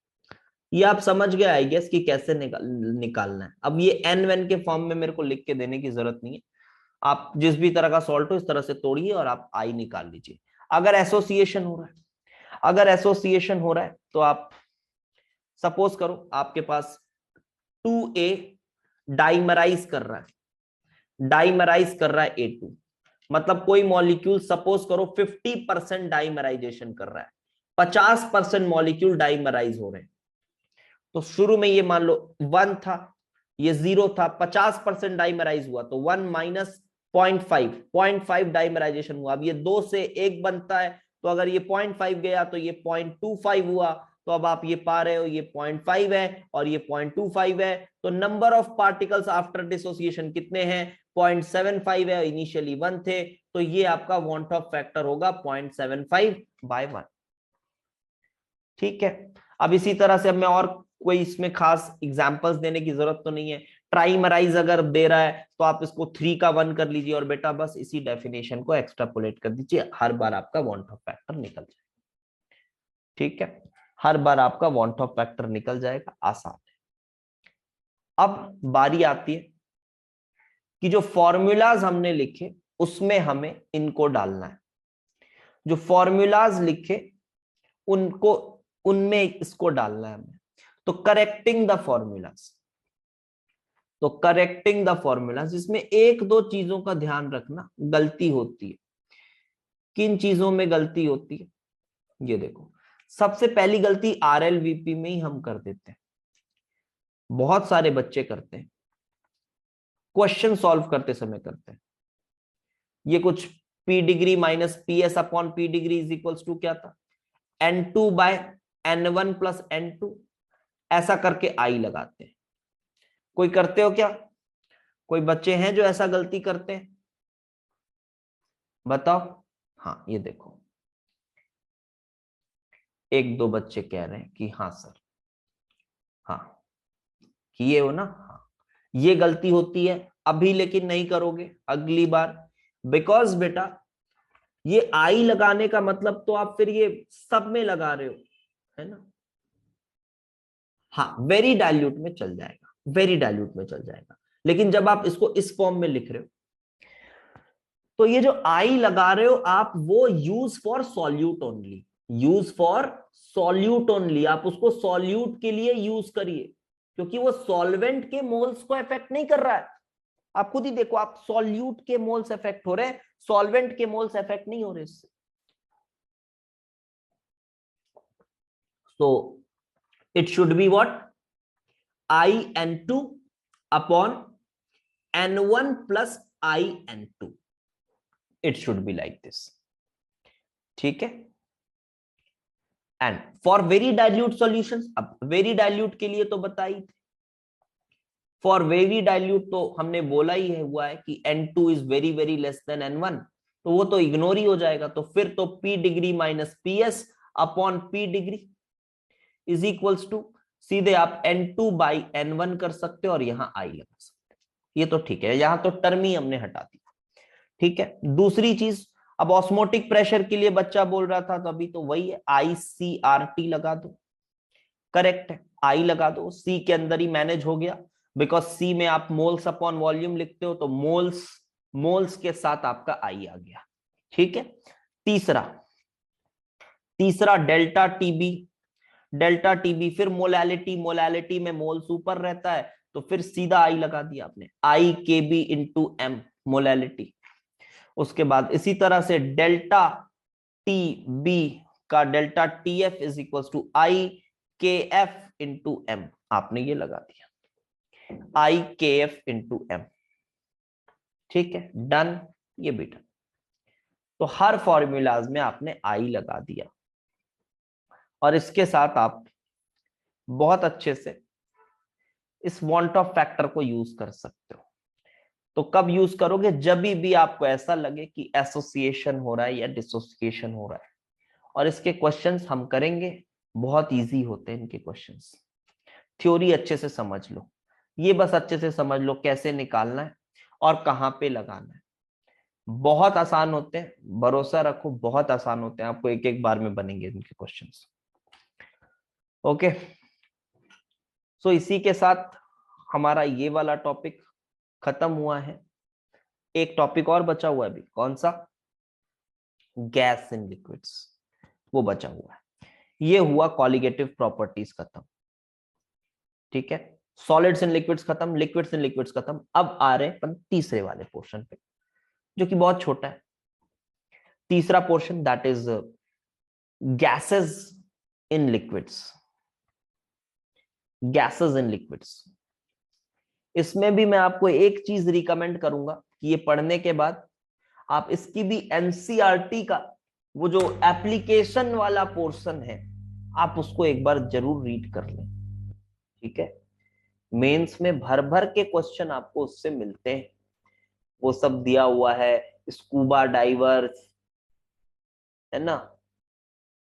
ये आप समझ गए आई गेस कि कैसे निकालना है। अब ये एन वेन के फॉर्म में मेरे को लिख के देने की जरूरत नहीं है, आप जिस भी तरह का सॉल्ट हो इस तरह से तोड़िए और आप आई निकाल लीजिए। अगर एसोसिएशन हो रहा है, अगर एसोसिएशन हो रहा है तो आप सपोज करो आपके पास 2A डाइमराइज कर रहा है, डाइमराइज कर रहा है A2, मतलब कोई मॉलिक्यूल सपोज करो 50% डाइमराइजेशन कर रहा है, 50% मॉलिक्यूल डाइमराइज हो रहे हैं। तो शुरू में ये मान लो 1 था, ये 0 था, 50% डाइमराइज हुआ तो 1 माइनस 0.5 डाइमराइजेशन हुआ। अब ये 2 से 1 बनता है, तो अगर ये 0.5 गया तो ये 0.25 हुआ। तो अब आप ये पा रहे हो ये 0.5 है और ये 0.25 है, तो number of particles after dissociation कितने हैं? 0.75 है, इनिशियली 1 थे, तो ये आपका वांट ऑफ फैक्टर होगा 0.75/1। ठीक है, अब इसी तरह से अब मैं और कोई इसमें खास एग्जांपल्स देने की जरूरत तो नहीं है। ट्राइमराइज अगर दे रहा है तो आप इसको 3 का 1 कर लीजिए और बेटा बस इसी डेफिनेशन को एक्सट्रापोलेट कर दीजिए, हर बार आपका वांट ऑफ फैक्टर निकल जाएगा। ठीक है, हर बार आपका वांट ऑफ फैक्टर निकल जाएगा, आसान है। अब बारी आती है कि जो फॉर्मूलाज हमने लिखे उसमें हमें इनको डालना है। जो फॉर्मूलाज लिखे उनको, उनमें इसको डालना है हमें। तो करेक्टिंग द फॉर्मूलाज, तो करेक्टिंग द फॉर्मूलाज, इसमें एक दो चीजों का ध्यान रखना, गलती होती है। किन चीजों में गलती होती है? ये देखो, सबसे पहली गलती RLVP में ही हम कर देते हैं, बहुत सारे बच्चे करते हैं, क्वेश्चन सॉल्व करते समय करते हैं। ये कुछ P degree minus PS upon P degree is equals to क्या था? N2/N1 प्लस N2, ऐसा करके I लगाते हैं। कोई करते हो क्या? कोई बच्चे हैं जो ऐसा गलती करते हैं? बताओ। हाँ, ये देखो, एक दो बच्चे कह रहे हैं कि हाँ सर, हाँ किए हो ना। हाँ, ये गलती होती है अभी, लेकिन नहीं करोगे अगली बार, बिकॉज बेटा ये आई लगाने का मतलब तो आप फिर ये सब में लगा रहे हो, है ना। हाँ, वेरी डाइल्यूट में चल जाएगा, वेरी डाइल्यूट में चल जाएगा, लेकिन जब आप इसको इस फॉर्म में लिख रहे हो तो ये जो आई लगा रहे हो आप, वो use for solute only, use for solute only, आप उसको सॉल्यूट के लिए यूज करिए, क्योंकि वो सॉल्वेंट के मोल्स को इफेक्ट नहीं कर रहा है। आप खुद ही देखो, आप सॉल्यूट के मोल्स इफेक्ट हो रहे हैं, सॉल्वेंट के मोल्स इफेक्ट नहीं हो रहे इससे। So it should be what? IN2 upon N1 plus IN2. It should be like this. ठीक है। And for very dilute solutions, अब वेरी डाइल्यूट के लिए तो बताई थी, फॉर वेरी डाइल्यूट तो हमने बोला ही है, हुआ है कि N2 is very very less than N1, तो वो तो इग्नोर ही हो जाएगा, तो फिर तो P degree minus PS upon P degree is equals to, सीधे आप N2 बाई N1 कर सकते हो और यहां I लगा सकते हो। ये तो ठीक है, यहां तो टर्म ही हमने हटा दिया। ठीक है, दूसरी चीज, अब ऑस्मोटिक प्रेशर के लिए बच्चा बोल रहा था, तो अभी तो वही है, ICRT लगा दो, करेक्ट है, आई लगा दो, सी के अंदर ही मैनेज हो गया, बिकॉज सी में आप मोल्स अपॉन वॉल्यूम लिखते हो, तो मोल्स मोल्स के साथ आपका आई आ गया। ठीक है, तीसरा तीसरा डेल्टा टीबी, डेल्टा टीबी फिर मोलैलिटी, मोलैलिटी में मोल्स ऊपर रहता है, तो फिर सीधा आई लगा दिया आपने, आई के बी इंटू एम मोलैलिटी। उसके बाद इसी तरह से डेल्टा टी बी का delta T F is equal to I K F into M, आपने ये लगा दिया, आई के एफ इंटू एम। ठीक है, डन, ये भी डन। तो हर फॉर्मूलाज में आपने आई लगा दिया, और इसके साथ आप बहुत अच्छे से इस वांट ऑफ फैक्टर को यूज कर सकते हो। तो कब यूज करोगे? जब भी आपको ऐसा लगे कि एसोसिएशन हो रहा है या डिसोसिएशन हो रहा है। और इसके क्वेश्चंस हम करेंगे, बहुत इजी होते हैं इनके क्वेश्चंस, थ्योरी अच्छे से समझ लो, ये बस अच्छे से समझ लो कैसे निकालना है और कहां पे लगाना है। बहुत आसान होते हैं, भरोसा रखो, बहुत आसान होते हैं, आपको एक एक बार में बनेंगे इनके क्वेश्चंस। ओके, सो इसी के साथ हमारा ये वाला टॉपिक खत्म हुआ है। एक टॉपिक और बचा हुआ है अभी, कौन सा? गैस इन लिक्विड्स, वो बचा हुआ है। ये हुआ कॉलिगेटिव प्रॉपर्टीज खत्म। ठीक है, सॉलिड्स इन लिक्विड्स खत्म, लिक्विड्स इन लिक्विड्स खत्म। अब आ रहे हैं तीसरे वाले पोर्शन पे, जो कि बहुत छोटा है। तीसरा portion, that is gases in liquids, gases in liquids. इसमें भी मैं आपको एक चीज रिकमेंड करूंगा कि ये पढ़ने के बाद आप इसकी भी एनसीईआरटी का वो जो एप्लीकेशन वाला पोर्शन है, आप उसको एक बार जरूर रीड कर लें। ठीक है, मेंस में भर भर के क्वेश्चन आपको उससे मिलते हैं, वो सब दिया हुआ है, स्कूबा डाइवर्स, है ना,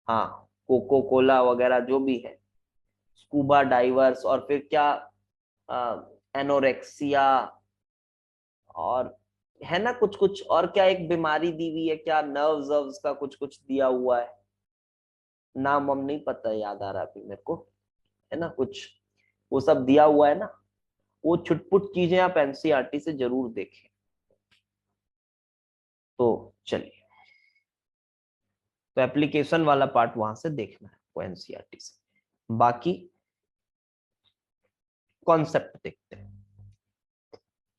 हाँ, कोको कोला वगैरह जो भी है, स्कूबा डाइवर्स, और फिर क्या एनोरेक्सिया, और है ना कुछ कुछ, और क्या एक बीमारी दी हुई है, क्या नर्व्स का कुछ कुछ दिया हुआ है, नाम हम नहीं पता, याद आ रहा अभी मेरे को, है ना कुछ, वो सब दिया हुआ है ना। वो छुटपुट चीजें आप एनसीईआरटी से जरूर देखें। तो चलिए, तो एप्लीकेशन वाला पार्ट वहां से देखना है वो एनसीईआरटी से, बाकी कॉन्सेप्ट देखते हैं।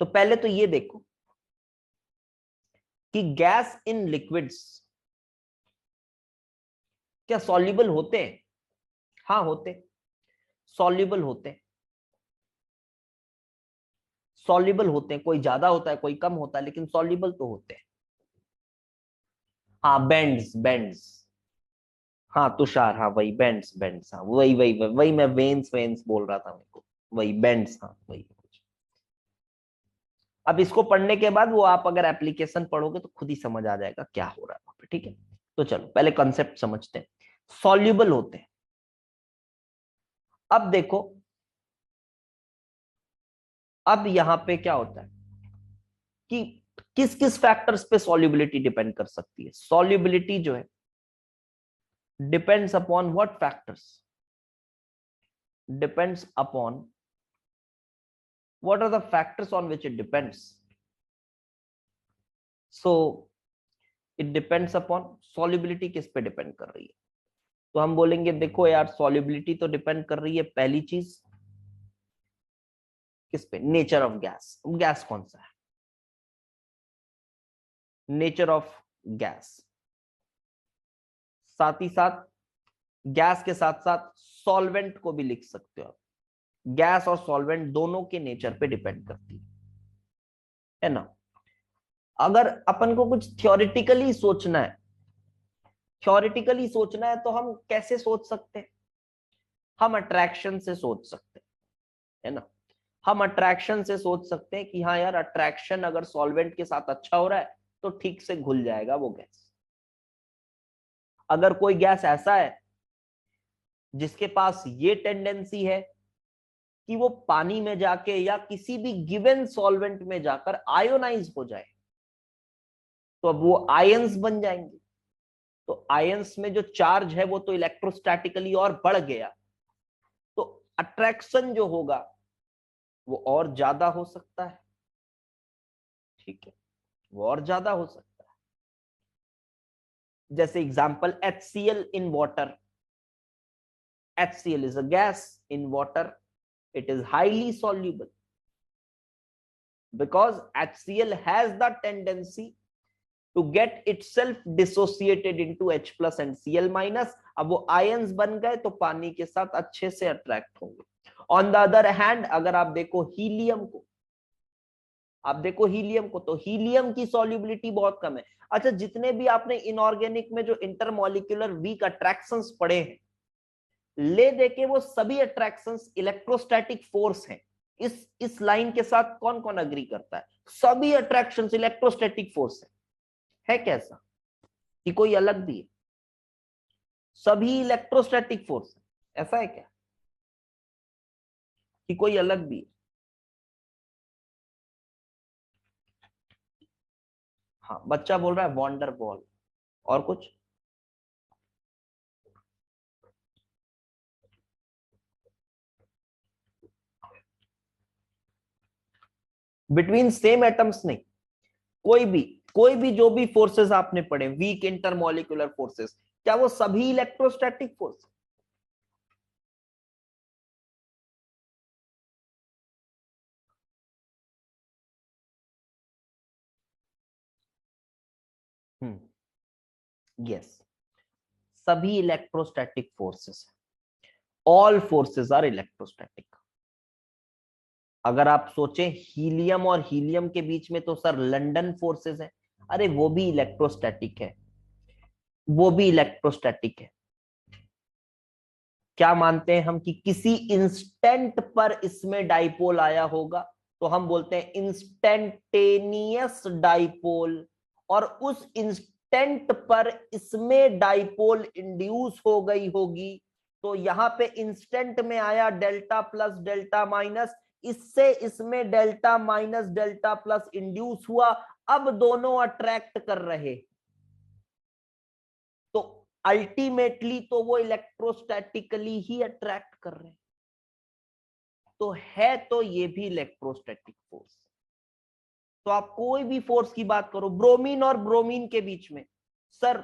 तो पहले तो ये देखो कि गैस इन लिक्विड्स क्या सॉल्युबल होते हैं? हाँ होते, सॉल्युबल होते हैं, सॉल्युबल होते हैं, कोई ज्यादा होता है कोई कम होता है, लेकिन सॉल्युबल तो होते हैं। हाँ, बेंड्स बेंड्स, हाँ तुषार, हाँ वही बेंड्स बेंड्स, हाँ वही वही वही, वही मैं वेन्स वेन्स बोल रहा था मेरे को, वही बेंड्स, हाँ वही। अब इसको पढ़ने के बाद वो आप अगर एप्लीकेशन पढ़ोगे तो खुद ही समझ आ जाएगा क्या हो रहा है वहां पे। ठीक है, तो चलो पहले कॉन्सेप्ट समझते हैं। सॉल्युबल होते हैं, अब देखो, अब यहां पे क्या होता है कि किस किस फैक्टर्स पे सॉल्युबिलिटी डिपेंड कर सकती है? सॉल्युबिलिटी जो है depends upon what factors? Depends upon what are the factors on which it depends? So it depends upon solubility किस पे डिपेंड कर रही है? तो हम बोलेंगे देखो यार solubility तो डिपेंड कर रही है पहली चीज किस पे? Nature of gas. गैस कौन सा है? Nature of gas. साथ ही साथ गैस के साथ साथ सॉल्वेंट को भी लिख सकते हो आप। गैस और सॉल्वेंट दोनों के नेचर पे डिपेंड करती है ना? अगर अपन को कुछ थ्योरेटिकली सोचना है, थ्योरेटिकली सोचना है तो हम कैसे सोच सकते हैं? हम अट्रैक्शन से सोच सकते हैं, है ना? हम अट्रैक्शन से सोच सकते हैं कि हाँ यार, अट्रैक्शन अगर सॉल्वेंट के साथ अच्छा हो रहा है तो ठीक से घुल जाएगा वो गैस। अगर कोई गैस ऐसा है जिसके पास ये टेंडेंसी है कि वो पानी में जाके या किसी भी गिवन सॉल्वेंट में जाकर आयोनाइज हो जाए, तो अब वो आयंस बन जाएंगे। तो आयंस में जो चार्ज है वो तो इलेक्ट्रोस्टैटिकली और बढ़ गया, तो अट्रैक्शन जो होगा वो और ज्यादा हो सकता है। ठीक है, वो और ज्यादा हो सकता है। जैसे example HCl in water. HCl is a gas in water. It is highly soluble because HCl has the tendency to get itself dissociated into H plus and Cl minus. अब वो आयंस बन गए तो पानी के साथ अच्छे से अट्रैक्ट होंगे। ऑन द अदर हैंड अगर आप देखो हीलियम को, तो हीलियम की सॉल्युबिलिटी बहुत कम है। अच्छा, जितने भी आपने इनऑर्गेनिक में जो इंटरमॉलिक्यूलर वीक अट्रैक्शंस पढ़े हैं, ले देके वो सभी अट्रैक्शंस इलेक्ट्रोस्टैटिक फोर्स हैं। इस लाइन के साथ कौन कौन अग्री करता है? सभी अट्रैक्शंस इलेक्ट्रोस्टैटिक फोर्स है कैसा कि कोई अलग भी है? सभी इलेक्ट्रोस्टैटिक फोर्स है, ऐसा है क्या कि कोई अलग भी है? हाँ, बच्चा बोल रहा है वॉन्डर बॉल। और कुछ? बिटवीन सेम एटम्स नहीं, कोई भी जो भी फोर्सेस आपने पढ़े, वीक इंटरमॉलिक्यूलर फोर्सेस, क्या वो सभी इलेक्ट्रोस्टैटिक फोर्स? यस, सभी electrostatic forces, all forces are electrostatic. अगर आप सोचें हीलियम और हीलियम के बीच में तो सर लंदन फोर्सेस है, अरे वो भी इलेक्ट्रोस्टैटिक है, वो भी इलेक्ट्रोस्टैटिक है। क्या मानते हैं हम कि किसी इंस्टेंट पर इसमें डाइपोल आया होगा, तो हम बोलते हैं इंस्टेंटेनियस डाइपोल। और उस इंस्टेंट पर इसमें डाइपोल इंड्यूस हो गई होगी, तो यहां पे इंस्टेंट में आया डेल्टा प्लस डेल्टा माइनस, इससे इसमें delta minus delta plus induce हुआ। अब दोनों अट्रैक्ट कर रहे, तो अल्टीमेटली तो वो इलेक्ट्रोस्टैटिकली ही अट्रैक्ट कर रहे हैं। तो है तो ये भी इलेक्ट्रोस्टैटिक फोर्स। तो आप कोई भी फोर्स की बात करो, ब्रोमीन और ब्रोमीन के बीच में, सर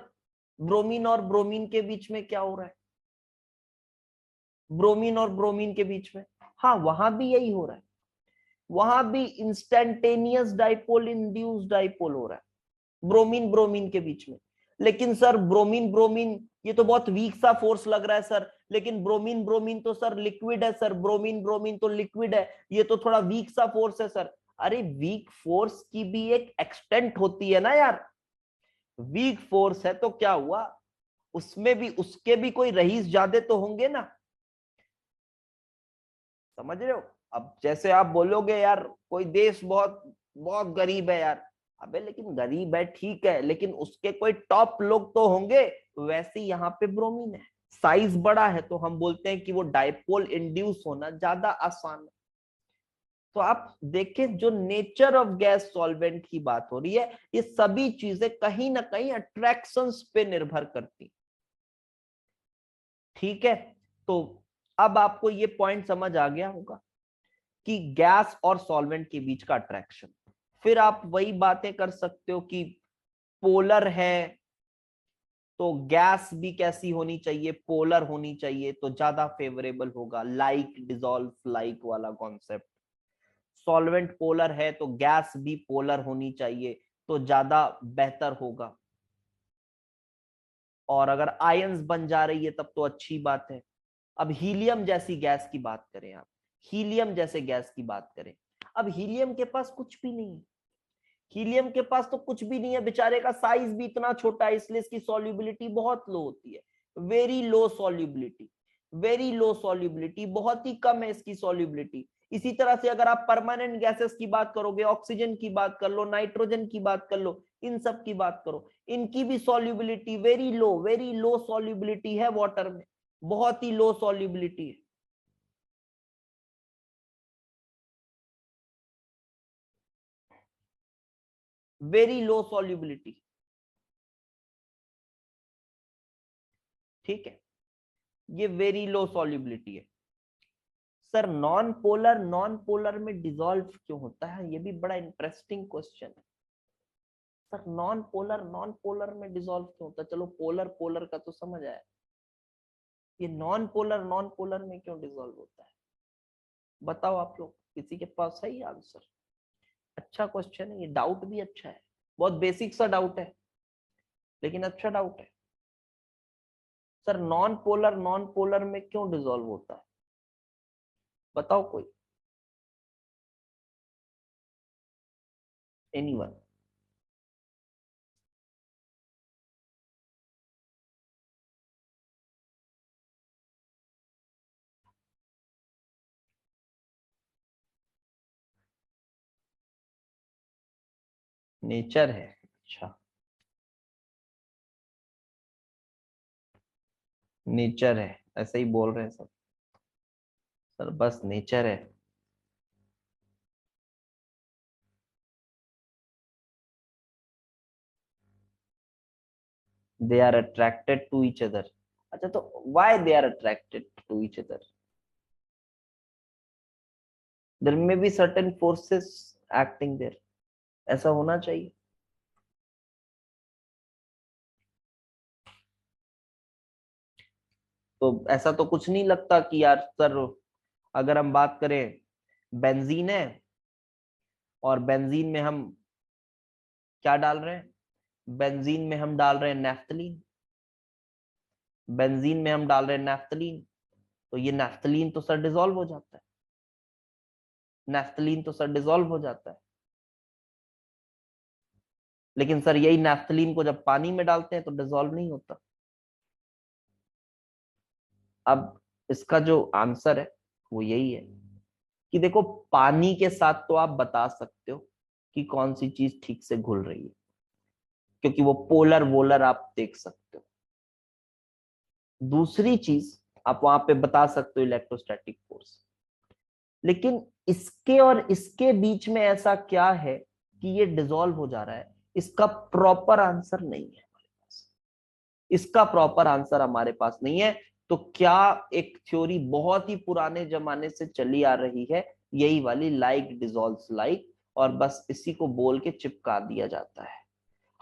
ब्रोमीन और ब्रोमीन के बीच में क्या हो रहा है? ब्रोमीन और ब्रोमीन के बीच में, हाँ वहां भी यही हो रहा है। वहां भी इंस्टेंटेनियस डाइपोल इंड्यूस डाइपोल हो रहा है ब्रोमीन ब्रोमीन के बीच में। लेकिन सर ब्रोमीन ब्रोमीन ये तो बहुत वीक सा फोर्स लग रहा है सर, लेकिन ब्रोमीन ब्रोमीन तो सर लिक्विड है सर, ब्रोमीन ब्रोमीन तो लिक्विड है, ये तो थोड़ा वीक सा फोर्स है सर। अरे वीक फोर्स की भी एक एक्सटेंट होती है ना यार। वीक फोर्स है तो क्या हुआ, उसमें भी उसके भी कोई रईस ज्यादा तो होंगे ना, समझ रहे हो? अब जैसे आप बोलोगे यार कोई देश बहुत बहुत गरीब है यार, अबे लेकिन गरीब है ठीक है, लेकिन उसके कोई टॉप लोग तो होंगे। वैसे यहाँ पे ब्रोमीन है, साइज बड़ा है, तो हम बोलते हैं कि वो डाइपोल इंड्यूस होना ज्यादा आसान है। तो आप देखें जो नेचर ऑफ गैस सॉल्वेंट की बात हो रही है, ये सभी चीजें कहीं ना कहीं अट्रैक्शंस पे निर्भर करती। ठीक है, तो अब आपको ये पॉइंट समझ आ गया होगा कि गैस और सॉल्वेंट के बीच का अट्रैक्शन। फिर आप वही बातें कर सकते हो कि पोलर है तो गैस भी कैसी होनी चाहिए, पोलर होनी चाहिए तो ज्यादा फेवरेबल होगा, लाइक डिसॉल्व लाइक वाला कॉन्सेप्ट। सॉल्वेंट पोलर है तो गैस भी पोलर होनी चाहिए तो ज्यादा बेहतर होगा। और अगर आयंस बन जा रही है तब तो अच्छी बात है। अब हीलियम जैसी गैस की बात करें, आप हीलियम जैसे गैस की बात करें, अब हीलियम के पास कुछ भी नहीं है। हीलियम के पास तो कुछ भी नहीं है, बेचारे का साइज भी इतना छोटा है, इसलिए इसकी सॉल्युबिलिटी बहुत लो होती है, very low solubility, very low solubility, बहुत ही कम है इसकी सॉल्युबिलिटी। इसी तरह से अगर आप परमानेंट गैसेस की बात करोगे, ऑक्सीजन की बात कर लो, नाइट्रोजन की बात कर लो, इन सब की बात करो, इनकी भी सॉल्युबिलिटी वेरी लो सॉल्युबिलिटी है वाटर में, बहुत ही लो सॉल्युबिलिटी है। Very low solubility. ठीक है, ये वेरी लो सॉल्युबिलिटी है। सर नॉन पोलर में डिसॉल्व क्यों होता है, ये भी बड़ा इंटरेस्टिंग क्वेश्चन है। सर नॉन पोलर में डिसॉल्व क्यों होता है? चलो पोलर पोलर का तो समझ आया, ये नॉन पोलर में क्यों डिसॉल्व होता है? बताओ आप लोग, किसी के पास है ये आंसर? अच्छा क्वेश्चन है ये, डाउट भी अच्छा है, बहुत बेसिक सा डाउट है लेकिन अच्छा डाउट है। सर नॉन पोलर में क्यों डिसॉल्व होता है, बताओ कोई, एनीवन? नेचर है, अच्छा, नेचर है, ऐसे ही बोल रहे हैं सब। सर बस नेचर है। They are attracted to each other. अच्छा, तो why they are attracted to each other? There may be certain forces acting there, ऐसा होना चाहिए। तो ऐसा तो कुछ नहीं लगता कि यार सर, अगर हम बात करें, बेंजीन है और बेंजीन में हम क्या डाल रहे हैं, बेंजीन में हम डाल रहे हैं नेफ्थलीन, बेंजीन में हम डाल रहे हैं नेफ्थलीन, तो ये नेफ्थलीन तो सर डिसॉल्व हो जाता है, नेफ्थलीन तो सर डिसॉल्व हो जाता है। लेकिन सर यही नेफ्थलीन को जब पानी में डालते हैं तो डिसॉल्व नहीं होता। अब इसका जो आंसर है वो यही है कि देखो, पानी के साथ तो आप बता सकते हो कि कौन सी चीज ठीक से घुल रही है, क्योंकि वो पोलर वोलर आप देख सकते हो। दूसरी चीज, आप वहां पे बता सकते हो इलेक्ट्रोस्टैटिक फोर्स। लेकिन इसके और इसके बीच में ऐसा क्या है कि ये डिसॉल्व हो जा रहा है, इसका प्रॉपर आंसर नहीं है हमारे पास, इसका प्रॉपर आंसर हमारे पास नहीं है। तो क्या एक थ्योरी बहुत ही पुराने जमाने से चली आ रही है, यही वाली लाइक डिसॉल्व्स लाइक, और बस इसी को बोल के चिपका दिया जाता है।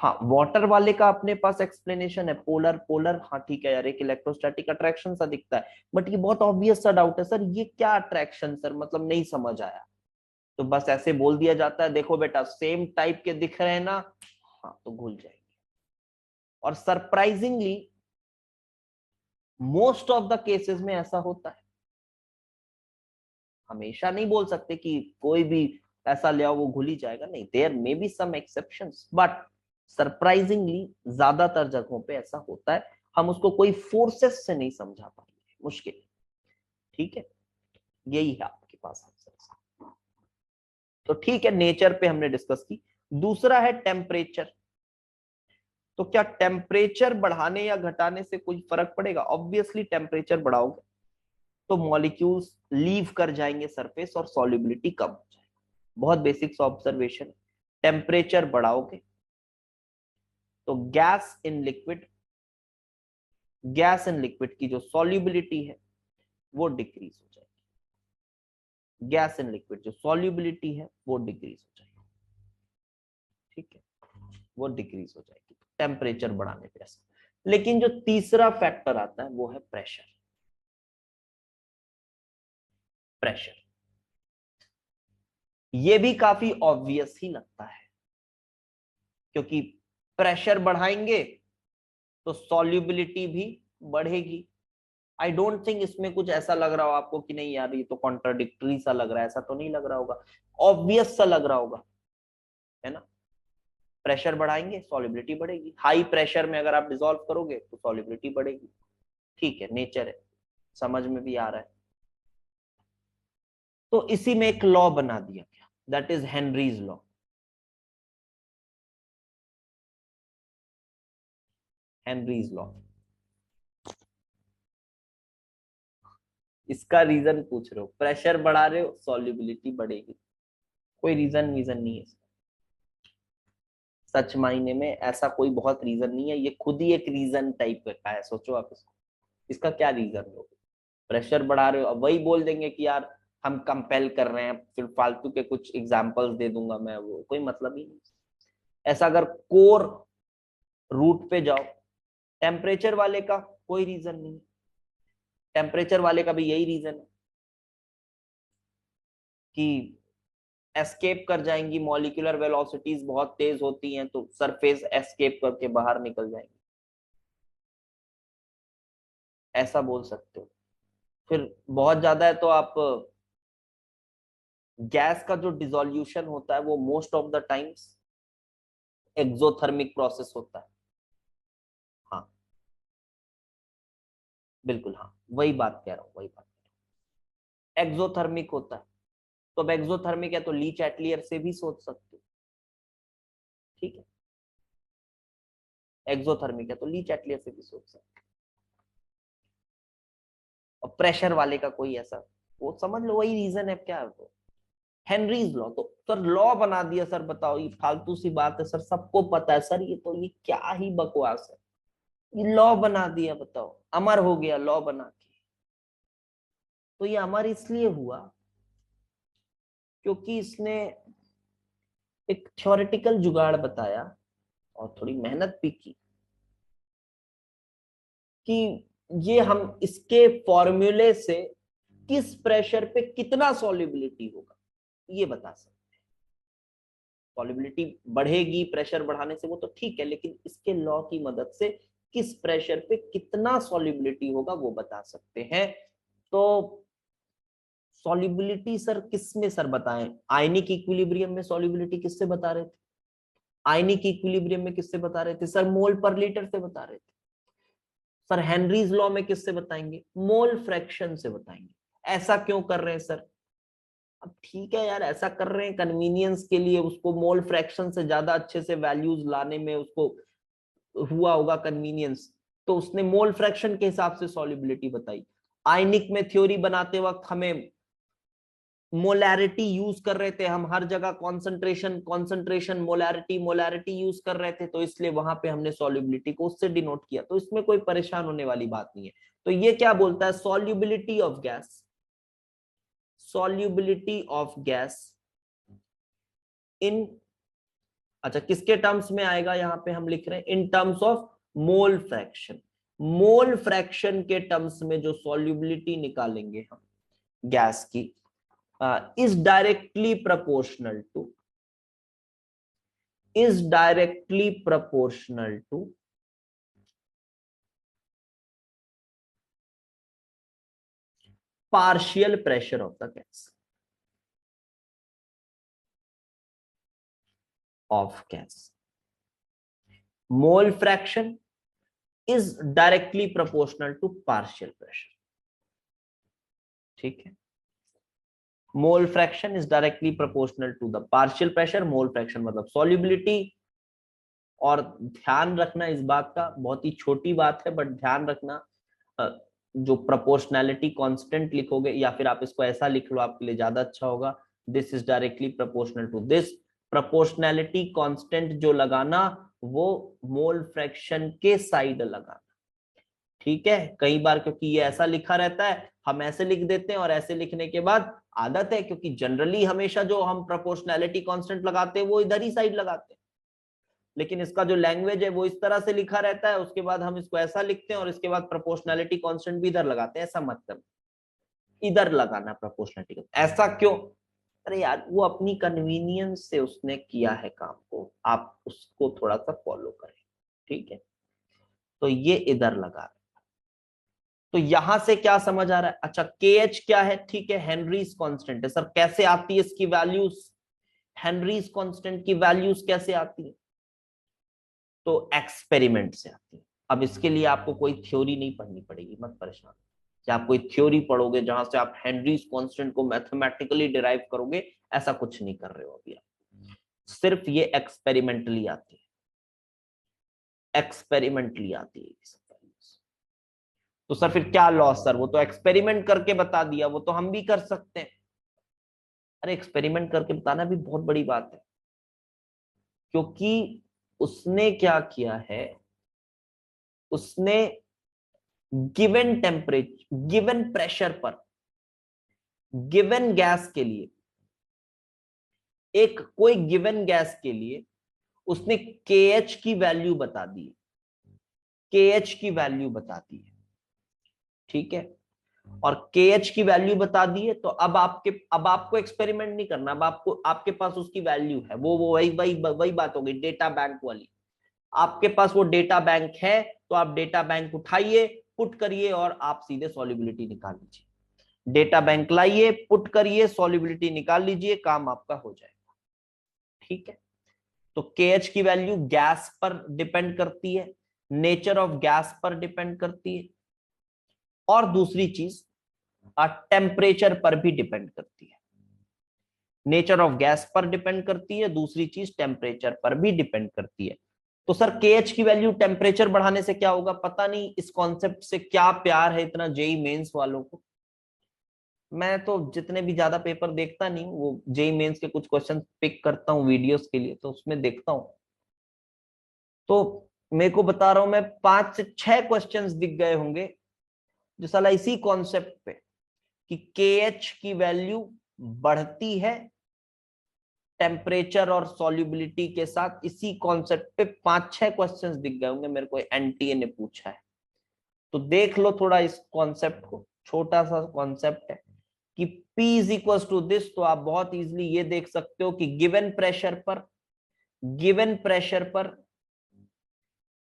हाँ, वाटर वाले का अपने पास एक्सप्लेनेशन है, पोलर पोलर, हाँ ठीक है यार, एक इलेक्ट्रोस्टैटिक अट्रैक्शन सा दिखता है, बट ये बहुत ऑब्वियस सा डाउट है सर, ये क्या अट्रैक्शन सर, मतलब नहीं समझ आया। तो बस ऐसे बोल दिया जाता है, देखो बेटा सेम टाइप के दिख रहे हैं ना, हाँ तो घुल जाएंगे। और surprisingly most of the cases में ऐसा होता है। हमेशा नहीं बोल सकते कि कोई भी ऐसा ले आओ वो घुल ही जाएगा, नहीं, there may be some exceptions, but surprisingly ज्यादातर जगहों पे ऐसा होता है। हम उसको कोई फोर्सेस से नहीं समझा पाएंगे, मुश्किल। ठीक है, यही है आपके पास आंसर। तो ठीक है, नेचर पे हमने डिस्कस की। दूसरा है टेम्परेचर। तो क्या टेम्परेचर बढ़ाने या घटाने से कोई फर्क पड़ेगा? ऑब्वियसली टेम्परेचर बढ़ाओगे तो मॉलिक्यूल्स लीव कर जाएंगे सरफेस और सॉल्युबिलिटी कम हो जाएगी। बहुत बेसिक ऑब्जर्वेशन। टेम्परेचर बढ़ाओगे तो गैस इन लिक्विड की जो सॉल्युबिलिटी है वो डिक्रीज हो जाएगी। गैस इन लिक्विड जो सॉल्युबिलिटी है वो डिक्रीज हो जाएगी। ठीक है, वो डिक्रीज हो जाएगी टेम्परेचर बढ़ाने पे ऐसा। लेकिन जो तीसरा फैक्टर आता है वो है प्रेशर। प्रेशर ये भी काफी ऑब्वियस ही लगता है, क्योंकि प्रेशर बढ़ाएंगे तो सॉल्युबिलिटी भी बढ़ेगी। आई डोंट थिंक इसमें कुछ ऐसा लग रहा हो आपको कि नहीं यार ये तो कॉन्ट्राडिक्टरी सा लग रहा है, ऐसा तो नहीं लग रहा होगा, ऑब्वियस सा लग रहा होगा, है ना। प्रेशर बढ़ाएंगे सॉल्युबिलिटी बढ़ेगी, हाई प्रेशर में अगर आप डिसॉल्व करोगे तो सॉल्युबिलिटी बढ़ेगी। ठीक है, नेचर है, समझ में भी आ रहा है। तो इसी में एक लॉ बना दिया गया, that is Henry's law. Henry's law, इसका रीजन पूछ रहे हो, प्रेशर बढ़ा रहे हो सॉल्युबिलिटी बढ़ेगी, कोई रीजन नहीं है। सच मायने में ऐसा कोई बहुत रीजन नहीं है, ये खुद ही एक रीजन टाइप का है। सोचो आप इसको, इसका क्या रीजन हो। प्रेशर बढ़ा रहे हो, अब वही बोल देंगे कि यार हम कंपेल कर रहे हैं, फिर फालतू के कुछ एग्जांपल्स दे दूंगा मैं, वो कोई मतलब ही नहीं। ऐसा अगर कोर रूट पे जाओ, टेम्परेचर वाले का कोई रीजन नहीं, टेम्परेचर वाले का भी यही रीजन है कि एस्केप कर जाएंगी, मॉलिक्यूलर वेलोसिटीज बहुत तेज होती हैं तो सरफेस एस्केप करके बाहर निकल जाएंगी, ऐसा बोल सकते हो। फिर बहुत ज्यादा है तो आप गैस का जो डिसोल्यूशन होता है वो most of the times exothermic process होता है। हाँ बिल्कुल, हाँ वही बात कह रहा हूँ, वही बात एक्सोथर्मिक होता है। तो अब एक्सोथर्मिक है तो लीच एटलियर से भी सोच सकते हो। ठीक है, एक्सोथर्मिक है तो लीच एटलियर से भी सोच सकते हो। और प्रेशर वाले का कोई ऐसा, वो समझ लो वही रीजन है क्या है वो, हेनरीज लॉ। तो सर लॉ बना दिया सर, बताओ ये फालतू सी बात है सर, सबको पता है सर, ये तो ये क्या ही बकवास है, ये लॉ बना दिया, बताओ अमर हो गया लॉ बना के। तो ये अमर इसलिए हुआ क्योंकि इसने एक थ्योरेटिकल जुगाड़ बताया और थोड़ी मेहनत भी की कि ये हम इसके फॉर्मूले से किस प्रेशर पे कितना सॉल्युबिलिटी होगा ये बता सकते। सॉल्युबिलिटी बढ़ेगी प्रेशर बढ़ाने से वो तो ठीक है, लेकिन इसके लॉ की मदद से किस प्रेशर पे कितना सॉल्युबिलिटी होगा वो बता सकते हैं। तो सॉल्युबिलिटी सर किस में सर बताएं, आयनिक इक्विलिब्रियम में सॉल्युबिलिटी किससे बता रहे थे, आयनिक इक्विलिब्रियम में किससे बता रहे थे सर, मोल पर लीटर से बता रहे थे। सर हेनरीज लॉ में किससे बताएंगे, मोल फ्रैक्शन से बताएंगे। ऐसा क्यों कर रहे हैं सर, अब ठीक है यार ऐसा कर रहे हैं कन्वीनियंस के लिए, उसको मोल फ्रैक्शन से ज्यादा अच्छे से वैल्यूज लाने में उसको हुआ होगा कन्वीनियंस, तो उसने मोल फ्रैक्शन के हिसाब से सॉल्युबिलिटी बताई। आयनिक में थ्योरी बनाते वक्त हमें मोलैरिटी यूज कर रहे थे, हम हर जगह concentration concentration molarity molarity use कर रहे थे, तो इसलिए वहां पे हमने सॉल्युबिलिटी को उससे डिनोट किया, तो इसमें कोई परेशान होने वाली बात नहीं है। तो ये क्या बोलता है, solubility of gas, solubility of gas in, अच्छा किसके टर्म्स में आएगा, यहां पे हम लिख रहे हैं in terms of mole fraction. Mole fraction के टर्म्स में जो सॉल्युबिलिटी निकालेंगे हम गैस की is directly proportional to, is directly proportional to partial pressure of the gas, of gas. Mole fraction is directly proportional to partial pressure. ठीक है, mole fraction is directly proportional to the partial pressure, mole fraction मतलब solubility. और ध्यान रखना इस बात का, बहुत ही छोटी बात है बट ध्यान रखना, जो प्रोपोर्शनैलिटी कांस्टेंट लिखोगे या फिर आप इसको ऐसा लिख लो आपके लिए ज्यादा अच्छा होगा, this is directly proportional to this. Proportionality constant जो लगाना वो मोल फ्रैक्शन के साइड लगाना, ठीक है। कई बार क्योंकि ये ऐसा लिखा रहता है हम ऐसे लिख देते हैं, और ऐसे लिखने के बाद आदत है, क्योंकि जनरली हमेशा जो हम प्रोपोर्शनैलिटी कांस्टेंट लगाते हैं वो इधर ही साइड लगाते हैं, लेकिन इसका जो लैंग्वेज है वो इस तरह से लिखा रहता है, उसके बाद हम इसको ऐसा लिखते हैं और इसके बाद प्रोपोर्शनैलिटी कांस्टेंट भी इधर लगाते हैं। ऐसा मतलब इधर लगाना प्रोपोर्शनैलिटी, ऐसा क्यों? अरे यार वो अपनी कन्वीनियंस से उसने किया है काम को, आप उसको थोड़ा सा फॉलो करें, ठीक है। तो ये इधर लगा, तो यहां से क्या समझ आ रहा है? अच्छा के एच क्या है? ठीक है, हेनरीज कांस्टेंट है। सर कैसे आती है इसकी वैल्यूज? हेनरीज कांस्टेंट की वैल्यूज कैसे आती है? तो एक्सपेरिमेंट से आती है। अब इसके लिए आपको कोई थ्योरी नहीं पढ़नी पड़ेगी, मत परेशान कि आप कोई थ्योरी पढ़ोगे जहां से आप हेनरीज कांस्टेंट को मैथमेटिकली डिराइव करोगे, ऐसा कुछ नहीं कर रहे हो अभी आप। सिर्फ ये एक्सपेरिमेंटली आती है, एक्सपेरिमेंटली आती है ये सब। तो सर फिर क्या लॉस? सर वो तो एक्सपेरिमेंट करके बता दिया, वो तो हम भी कर सकते हैं। अरे एक्सपेरिमेंट करके बताना भी बहुत बड़ी बात है, क्योंकि उसने क्या किया है, उसने गिवन टेम्परेचर, गिवन प्रेशर पर, गिवन गैस के लिए, एक कोई गिवन गैस के लिए उसने KH की वैल्यू बता दी, KH की वैल्यू बता दी है, ठीक है। और KH की वैल्यू बता दी है, तो अब आपको एक्सपेरिमेंट नहीं करना, अब आपको, आपके पास उसकी वैल्यू है, वो वही वही वही बात हो गई डेटा बैंक वाली। आपके पास वो डेटा बैंक है, तो आप डेटा बैंक उठाइए, पुट करिए और आप सीधे सॉल्युबिलिटी निकाल लीजिए। डेटा बैंक लाइए, पुट करिए, सॉल्युबिलिटी निकाल लीजिए, काम आपका हो जाएगा, ठीक है। तो KH की वैल्यू गैस पर डिपेंड करती है, नेचर ऑफ गैस पर डिपेंड करती है, और दूसरी चीज टेम्परेचर पर भी डिपेंड करती है। नेचर ऑफ गैस पर डिपेंड करती है, दूसरी चीज टेम्परेचर पर भी डिपेंड करती है। तो सर KH की वैल्यू टेम्परेचर बढ़ाने से क्या होगा? पता नहीं इस कॉन्सेप्ट से क्या प्यार है इतना जेई मेंस वालों को। मैं तो जितने भी ज्यादा पेपर देखता नहीं हूँ, वो जेई मेंस के कुछ क्वेश्चन पिक करता हूँ वीडियोस के लिए, तो उसमें देखता हूँ। तो मेरे को बता रहा हूं मैं, 5 से 6 क्वेश्चंस दिख गए होंगे जो साला इसी कॉन्सेप्ट पे कि KH की वैल्यू बढ़ती है टेम्परेचर और सॉल्युबिलिटी के साथ, इसी कॉन्सेप्ट पे 5-6 क्वेश्चंस दिख गए होंगे मेरे को, एनटीए ने पूछा है। तो देख लो थोड़ा इस कॉन्सेप्ट को, छोटा सा कॉन्सेप्ट है कि P is equal to this. तो आप बहुत इजीली ये देख सकते हो कि गिवन प्रेशर पर, गिवन प्रेशर पर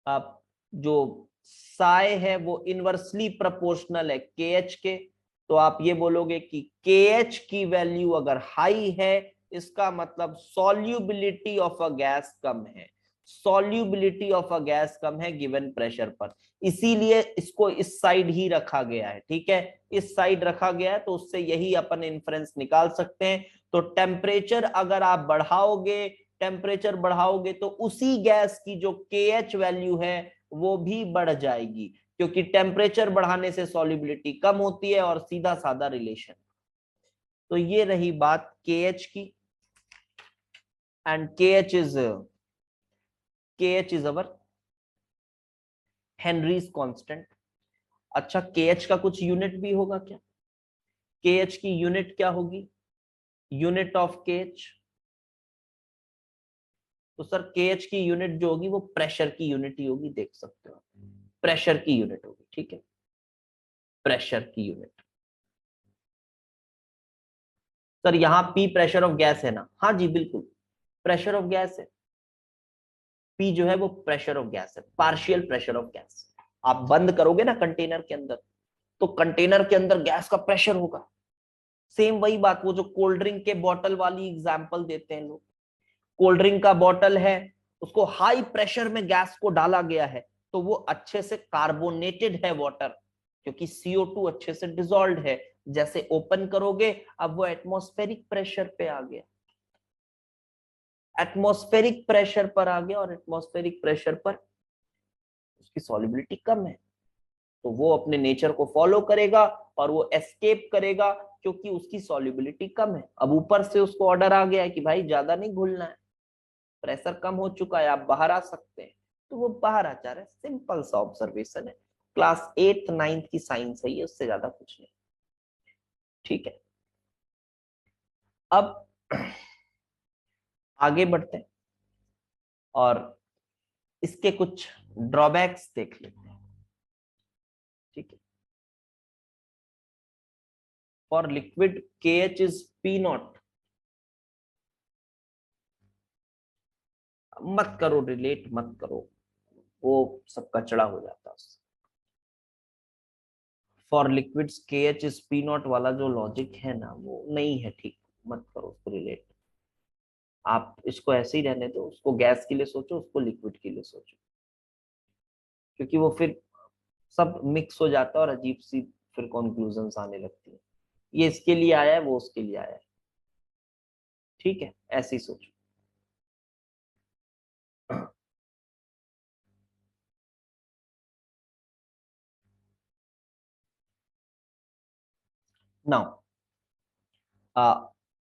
आप जो साई है वो इनवर्सली प्रोपोर्शनल है KH के। तो आप ये बोलोगे कि KH की वैल्यू अगर हाई है, इसका मतलब सॉल्युबिलिटी ऑफ अ गैस कम है, सॉल्युबिलिटी ऑफ अ गैस कम है गिवन प्रेशर पर। इसीलिए इसको इस साइड ही रखा गया है, ठीक है, इस साइड रखा गया है, तो उससे यही अपन इन्फ्रेंस निकाल सकते हैं। तो टेम्परेचर अगर आप बढ़ाओगे, टेम्परेचर बढ़ाओगे तो उसी गैस की जो KH वैल्यू है वो भी बढ़ जाएगी, क्योंकि टेम्परेचर बढ़ाने से सॉल्युबिलिटी कम होती है, और सीधा साधा रिलेशन। तो ये रही बात KH की, and KH is our Henrys constant. अच्छा KH का कुछ यूनिट भी होगा क्या? KH की यूनिट क्या होगी? यूनिट ऑफ KH, तो सर KH की यूनिट जो होगी वो प्रेशर की यूनिट ही होगी, देख सकते हो, प्रेशर की यूनिट होगी, ठीक है, प्रेशर की यूनिट। सर यहाँ P प्रेशर ऑफ गैस है ना? हाँ जी बिल्कुल, प्रेशर ऑफ गैस है। P जो है वो प्रेशर ऑफ गैस है, पार्शियल प्रेशर ऑफ गैस। आप बंद करोगे ना कंटेनर के अंदर, तो कंटेनर के अंदर गैस का प्रेशर होगा। सेम वही बात, वो जो कोल्ड ड्रिंक के बॉटल वाली एग्जांपल देते हैं लोग, कोल्ड ड्रिंक का बॉटल है, उसको हाई प्रेशर में गैस को डाला गया है, तो वो अच्छे से कार्बोनेटेड है वाटर, क्योंकि CO2 अच्छे से डिसॉल्व है। जैसे ओपन करोगे, अब वो एटमॉस्फेरिक प्रेशर पे आ गया, एटमॉस्फेरिक प्रेशर पर आ गया, और एटमॉस्फेरिक प्रेशर पर उसकी सॉल्युबिलिटी कम है, तो वो अपने नेचर को फॉलो करेगा और वो एस्केप करेगा, क्योंकि उसकी सॉल्युबिलिटी कम है। अब ऊपर से उसको ऑर्डर आ गया है कि भाई ज्यादा नहीं घुलना है, प्रेशर कम हो चुका है, आप बाहर आ सकते हैं, तो वो बाहर आ जा रहा है। सिंपल सा ऑब्जर्वेशन है, क्लास 8th 9th की साइंस है ये, उससे ज्यादा कुछ नहीं। ठीक है, अब आगे बढ़ते हैं और इसके कुछ ड्रॉबैक्स देख लेते हैं। ठीक है, for liquid KH is P0। मत करो रिलेट, मत करो, वो सबका चढ़ा हो जाता है। For liquids KH is P0 वाला जो लॉजिक है ना, वो नहीं है ठीक, मत करो उसको रिलेट। आप इसको ऐसे ही रहने दो, उसको गैस के लिए सोचो, उसको लिक्विड के लिए सोचो, क्योंकि वो फिर सब मिक्स हो जाता है और अजीब सी फिर कॉन्क्लूजन्स आने लगती है। ये इसके लिए आया है, वो उसके लिए आया है। ठीक है, ऐसे ही सोचो। नाउ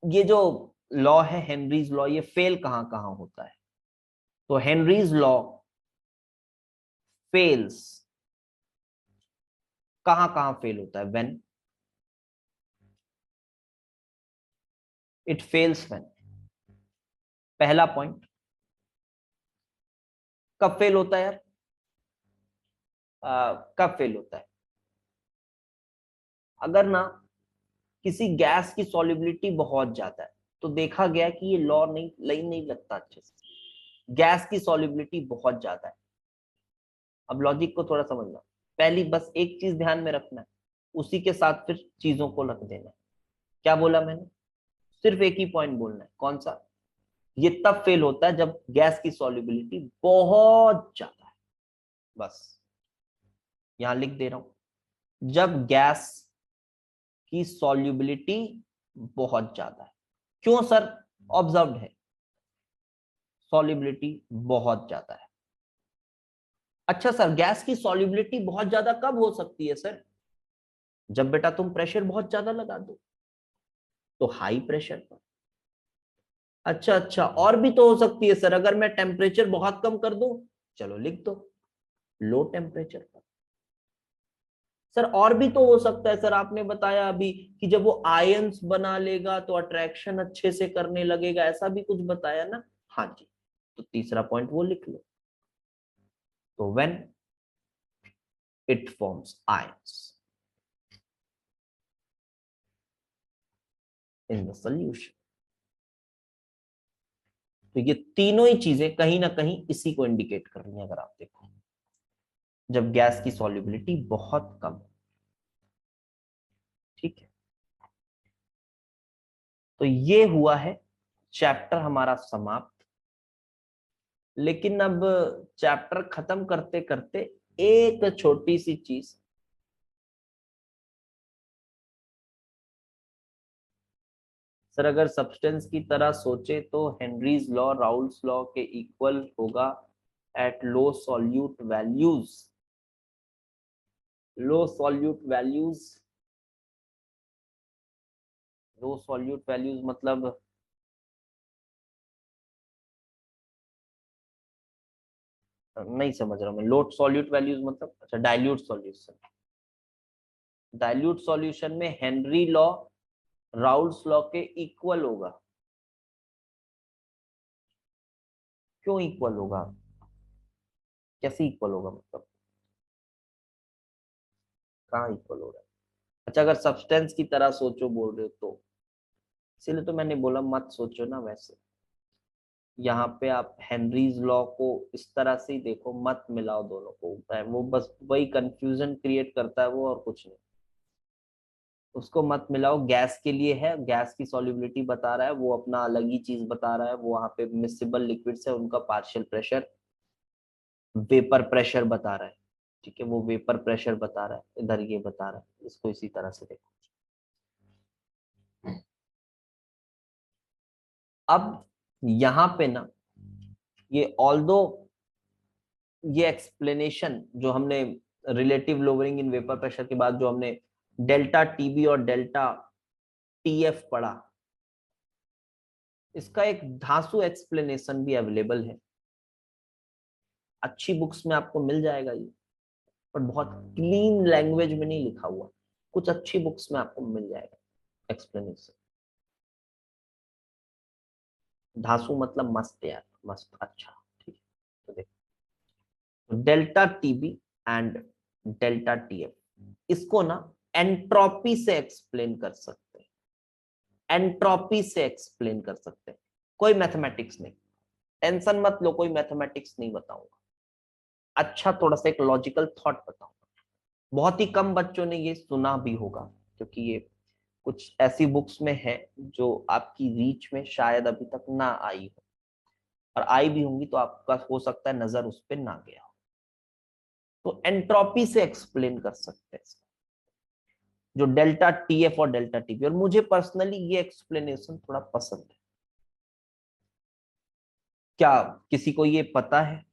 ये जो लॉ है हेनरीज लॉ, ये फेल कहां कहां होता है? तो हेनरीज लॉ फेल्स कहां कहां फेल होता है? When it fails, when. पहला पॉइंट, कब फेल होता है यार? कब फेल होता है? अगर ना किसी गैस की सॉल्युबिलिटी बहुत ज्यादा है, तो देखा गया कि ये लॉ नहीं लाइन नहीं लगता अच्छे से। गैस की सॉल्युबिलिटी बहुत ज्यादा है। अब लॉजिक को थोड़ा समझना, पहली बस एक चीज ध्यान में रखना है, उसी के साथ फिर चीजों को रख देना है। क्या बोला मैंने? सिर्फ एक ही पॉइंट बोलना है, कौन सा? ये तब फेल होता है जब गैस की सॉल्युबिलिटी बहुत ज्यादा है। बस यहां लिख दे रहा हूं, जब गैस की सॉल्युबिलिटी बहुत ज्यादा है। क्यों सर? ऑब्जर्व्ड है, सॉल्युबिलिटी बहुत ज्यादा है। अच्छा सर, गैस की सॉल्युबिलिटी बहुत ज्यादा कब हो सकती है सर? जब बेटा तुम प्रेशर बहुत ज्यादा लगा दो, तो हाई प्रेशर पर। अच्छा अच्छा, और भी तो हो सकती है सर, अगर मैं टेम्परेचर बहुत कम कर दूं, चलो लिख दो लो टेम्परेचर पर। सर और भी तो हो सकता है सर, आपने बताया अभी कि जब वो आयंस बना लेगा तो अट्रैक्शन अच्छे से करने लगेगा, ऐसा भी कुछ बताया ना? हाँ जी, तो तीसरा पॉइंट वो लिख लो। तो when it forms ions in the solution. तो ये तीनों ही चीजें कहीं ना कहीं इसी को इंडिकेट कर रही हैं। अगर आप देखो, जब गैस की सॉल्युबिलिटी बहुत कम है। ठीक है, तो ये हुआ है चैप्टर हमारा समाप्त। लेकिन अब चैप्टर खत्म करते करते एक छोटी सी चीज, सर अगर सब्सटेंस की तरह सोचे तो हेनरीज लॉ राउल्स लॉ के इक्वल होगा at low solute values. Low solute values, low solute values मतलब नहीं समझ रहा हूं मैं। लो सॉल्यूट वैल्यूज मतलब, अच्छा डाइल्यूट सॉल्यूशन। डाइल्यूट सॉल्यूशन में हेनरी लॉ राउल्स लॉ के इक्वल होगा। क्यों इक्वल होगा? कैसे इक्वल होगा मतलब? कहाँ इक्वल हो रहा है? अच्छा, अगर सब्सटेंस की तरह सोचो बोल रहे हो तो, इसीलिए तो मैंने बोला मत सोचो ना वैसे। यहाँ पे आप हेनरीज लॉ को इस तरह से ही देखो, मत मिलाओ दोनों को, वो बस वही कंफ्यूजन क्रिएट करता है वो, और कुछ नहीं। उसको मत मिलाओ। गैस के लिए है, गैस की सॉल्युबिलिटी बता रहा है, वो अपना अलग ही चीज बता रहा है। वो वहां पे मिसिबल लिक्विड्स है, उनका पार्शियल प्रेशर वेपर प्रेशर बता रहा है। ठीक है, वो वेपर प्रेशर बता रहा है, इधर ये बता रहा है, इसको इसी तरह से देखो। अब यहाँ पे ना, ये ऑल्दो ये एक्सप्लेनेशन जो हमने relative lowering in vapour pressure के बाद जो हमने डेल्टा टीबी और डेल्टा टीएफ पढ़ा, इसका एक धांसू एक्सप्लेनेशन भी अवेलेबल है, अच्छी बुक्स में आपको मिल जाएगा ये, पर बहुत क्लीन लैंग्वेज में नहीं लिखा हुआ, कुछ अच्छी बुक्स में आपको मिल जाएगा एक्सप्लेनेशन। धांसू मतलब मस्त यार, मस्त, अच्छा, ठीक है। तो देखो, delta TB and delta TF, इसको ना एंट्रोपी से एक्सप्लेन कर सकते हैं, एंट्रोपी से एक्सप्लेन कर सकते हैं, कोई मैथमेटिक्स नहीं, टेंशन मत लो, कोई मैथमेटिक्स नहीं बताऊंगा, अच्छा थोड़ा सा एक लॉजिकल थॉट बताऊंगा। बहुत ही कम बच्चों ने ये सुना भी होगा, क्योंकि ये कुछ ऐसी बुक्स में है जो आपकी रीच में शायद अभी तक ना आई हो, और आई भी होंगी तो आपका हो सकता है नजर उस पर ना गया हो। तो एंट्रोपी से एक्सप्लेन कर सकते हैं जो डेल्टा टीएफ और डेल्टा टीबी, और मुझे पर्सनली ये एक्सप्लेनेशन थोड़ा पसंद है। क्या किसी को ये पता है,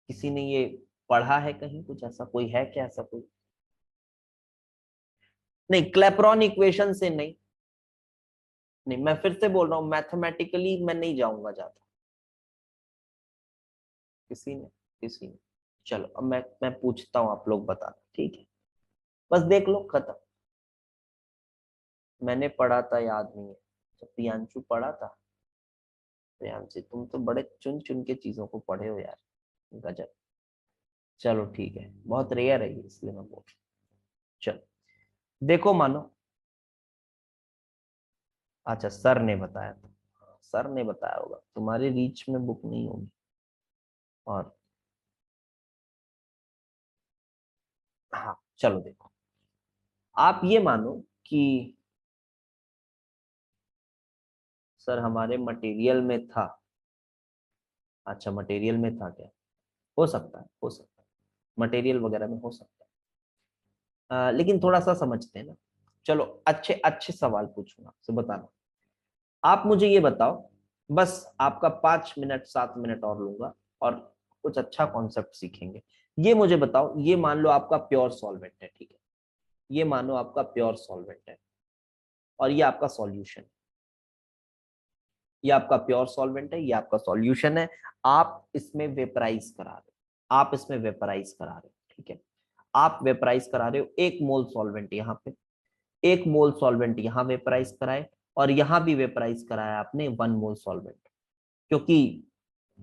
किसी ने ये पढ़ा है कहीं, कुछ ऐसा कोई है क्या, ऐसा कोई? नहीं, क्लेपरॉन इक्वेशन से नहीं, नहीं, मैं फिर से बोल रहा हूं, मैथमेटिकली मैं नहीं जाऊंगा ज्यादा। किसी ने चलो अब मैं पूछता हूं, आप लोग बताना, ठीक है? बस देख लो, खत्म। मैंने पढ़ा था, याद नहीं है, तो प्रियांशु पढ़ा था। प्रियांशु तुम तो बड़े चुन चुन के चीजों को पढ़े हो यार, गजब। चलो ठीक है, बहुत रेयर है ये, इसलिए मैं बोल, चलो देखो, मानो, अच्छा सर ने बताया था, सर ने बताया होगा, तुम्हारे रीच में बुक नहीं होगी। और हाँ, चलो देखो, आप ये मानो कि सर हमारे मटेरियल में था, अच्छा मटेरियल में था क्या, हो सकता है, हो सकता है, मटेरियल वगैरह में हो सकता है, लेकिन थोड़ा सा समझते हैं ना। चलो अच्छे अच्छे सवाल पूछूंगा आपसे, बताना। आप मुझे ये बताओ, बस आपका 5 मिनट 7 मिनट और लूंगा, और कुछ अच्छा कॉन्सेप्ट सीखेंगे। ये मुझे बताओ, ये मान लो आपका प्योर सॉल्वेंट है, ठीक है, ये मानो आपका प्योर सॉल्वेंट है, और ये आपका सॉल्यूशन, ये आपका प्योर सॉल्वेंट है, ये आपका सॉल्यूशन है। आप इसमें वेपराइज करा रहे हो, आप इसमें वेपराइज करा रहे हो, ठीक है, आप वेपराइज करा रहे हो 1 मोल सॉल्वेंट यहाँ पे, 1 मोल सॉल्वेंट यहाँ वेपराइज कराए, और यहाँ भी वेपराइज कराया आपने 1 मोल सॉल्वेंट। क्योंकि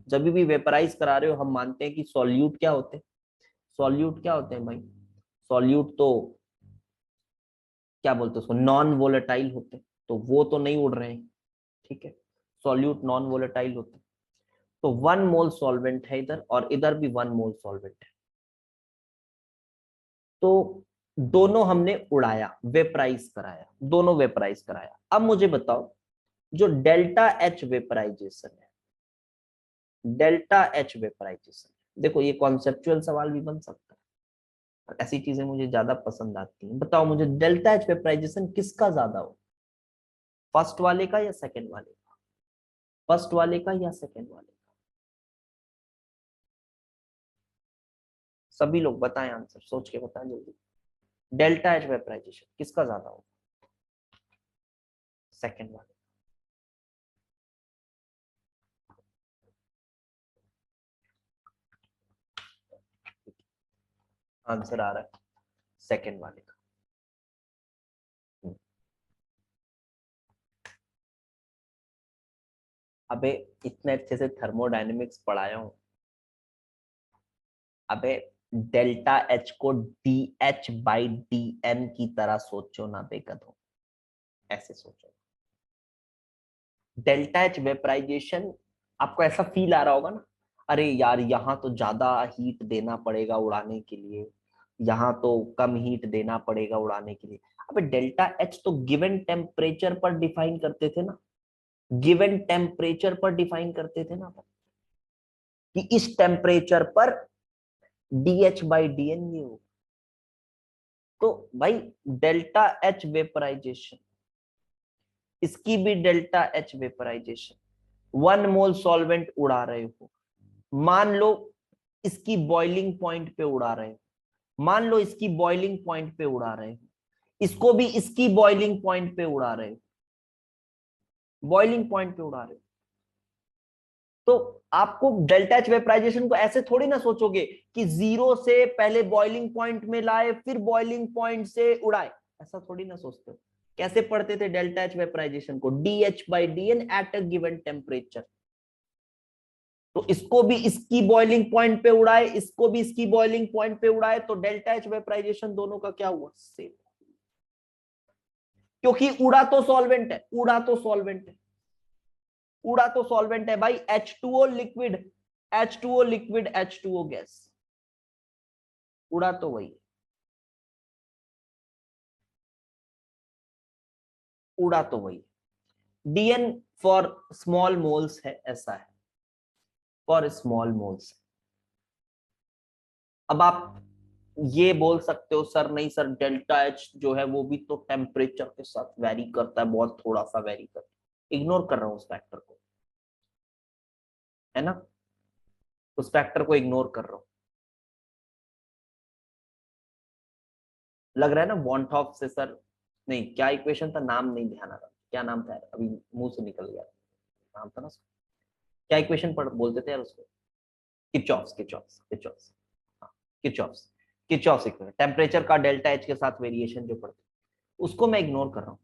जब भी वेपराइज करा रहे हो, हम मानते हैं कि सॉल्यूट क्या होते हैं, सॉल्यूट क्या होते हैं भाई, सॉल्यूट तो क्या बोलते हैं उसको, नॉन वोलेटाइल होते हैं, तो वो तो नहीं उड़ रहे हैं, ठीक है, सॉल्यूट नॉन वोलेटाइल होते हैं। तो 1 मोल सॉल्वेंट है इधर, और इधर भी 1 मोल सॉल्वेंट है, तो दोनों हमने उड़ाया, वेपराइज कराया, दोनों वेपराइज कराया। अब मुझे बताओ, जो डेल्टा एच वेपराइजेशन है, डेल्टा एच वेपराइजेशन, देखो ये कॉन्सेप्चुअल सवाल भी बन सकता है, ऐसी चीजें मुझे ज्यादा पसंद आती हैं। बताओ मुझे, डेल्टा एच वेपराइजेशन किसका ज्यादा हो, फर्स्ट वाले का या सेकंड वाले का, फर्स्ट वाले का या सेकंड वाले का? सभी लोग बताएं, आंसर सोच के बताएं जल्दी। डेल्टा एच वेपराइजेशन किसका ज्यादा हो, सेकंड वाले? आंसर आ रहा है सेकंड वाले का। अबे इतने अच्छे से थर्मोडायनेमिक्स पढ़ाया हूं, अबे डेल्टा एच को D H by D N की तरह सोचो ना बेकत हो, ऐसे सोचो। डेल्टा एच वेपराइजेशन, आपको ऐसा फील आ रहा होगा ना, अरे यार यहाँ तो ज्यादा हीट देना पड़ेगा उड़ाने के लिए, यहाँ तो कम हीट देना पड़ेगा उड़ाने के लिए। अबे डेल्टा एच तो गिवन टेम्परेचर पर डिफाइन करते थे ना, गिवन टेम्परेचर पर डिफाइन करते थे ना अपन, कि इस टेम्परेचर पर D H by D N ये हो। तो भाई डेल्टा एच वेपराइजेशन, इसकी भी delta H vaporization, 1 mole solvent उड़ा रहे हो, मान लो इसकी बॉइलिंग पॉइंट पे उड़ा रहे हो, मान लो इसकी बॉइलिंग पॉइंट पे उड़ा रहे हो, इसको भी इसकी बॉइलिंग पॉइंट पे उड़ा रहे हो, बॉइलिंग पॉइंट पे उड़ा रहे हो। तो आपको डेल्टा एच वेपराइजेशन को ऐसे थोड़ी ना सोचोगे कि जीरो से पहले बॉइलिंग पॉइंट में लाए फिर बॉइलिंग पॉइंट से उड़ाए, ऐसा थोड़ी ना सोचते हो। कैसे पढ़ते थे डेल्टा एच वेपराइजेशन को? dH/dN at a given temperature. तो इसको भी इसकी बॉइलिंग पॉइंट पे उड़ाए, इसको भी इसकी बॉइलिंग पॉइंट पे उड़ाए, तो डेल्टा एच वेपराइजेशन दोनों का क्या हुआ? सेम। क्योंकि उड़ा तो सॉल्वेंट है, उड़ा तो सॉल्वेंट है, उड़ा तो सॉल्वेंट है भाई। H2O liquid, H2O liquid, H2O gas, उड़ा तो वही है, उड़ा तो वही है। DN फॉर स्मॉल मोल्स है, ऐसा है, फॉर स्मॉल मोल्स। अब आप ये बोल सकते हो सर नहीं सर, डेल्टा एच जो है वो भी तो टेम्परेचर के साथ वेरी करता है, बहुत थोड़ा सा वेरी करता है। इग्नोर कर रहा हूं उस फैक्टर को, है ना, उस फैक्टर को इग्नोर कर रहा हूं। लग रहा है ना वॉन्टॉफ से सर, नहीं क्या इक्वेशन था, नाम नहीं ध्यान आ रहा, क्या नाम था यार, अभी मुंह से निकल गया नाम था ना उसका। क्या इक्वेशन पढ़ बोलते थे यार उसको? किरचॉफ्स, किरचॉफ्स, किरचॉफ्स, हाँ, किरचॉफ्स, किरचॉफ्स इक्वेशन, टेम्परेचर का डेल्टा एच के साथ वेरिएशन जो पढ़ते, उसको मैं इग्नोर कर रहा हूँ।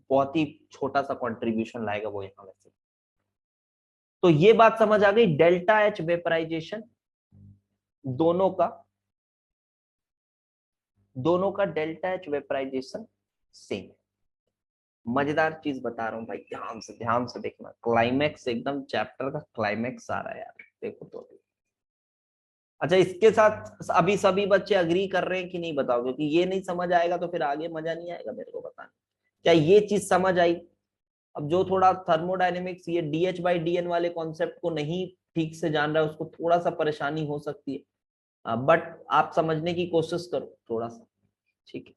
बहुत ही छोटा सा कंट्रीब्यूशन लाएगा वो यहाँ वैसे। तो ये बात समझ आ गई, डेल्टा एच वेपराइजेशन दोनों का, दोनों का डेल्टा एच वेपराइजेशन सेम है। मजेदार चीज बता रहा हूं भाई, ध्यान से देखना, क्लाइमैक्स एकदम, चैप्टर का क्लाइमैक्स आ रहा है यार, देखो तो। अच्छा, इसके साथ अभी सभी बच्चे अग्री कर रहे हैं कि नहीं बताओ, क्योंकि ये नहीं समझ आएगा तो फिर आगे मजा नहीं आएगा मेरे को बताने। क्या ये चीज समझ आई? अब जो थोड़ा थर्मोडायनेमिक्स ये dH/dN वाले कॉन्सेप्ट को नहीं ठीक से जान रहा है उसको थोड़ा सा परेशानी हो सकती है, बट आप समझने की कोशिश करो थोड़ा सा, ठीक है,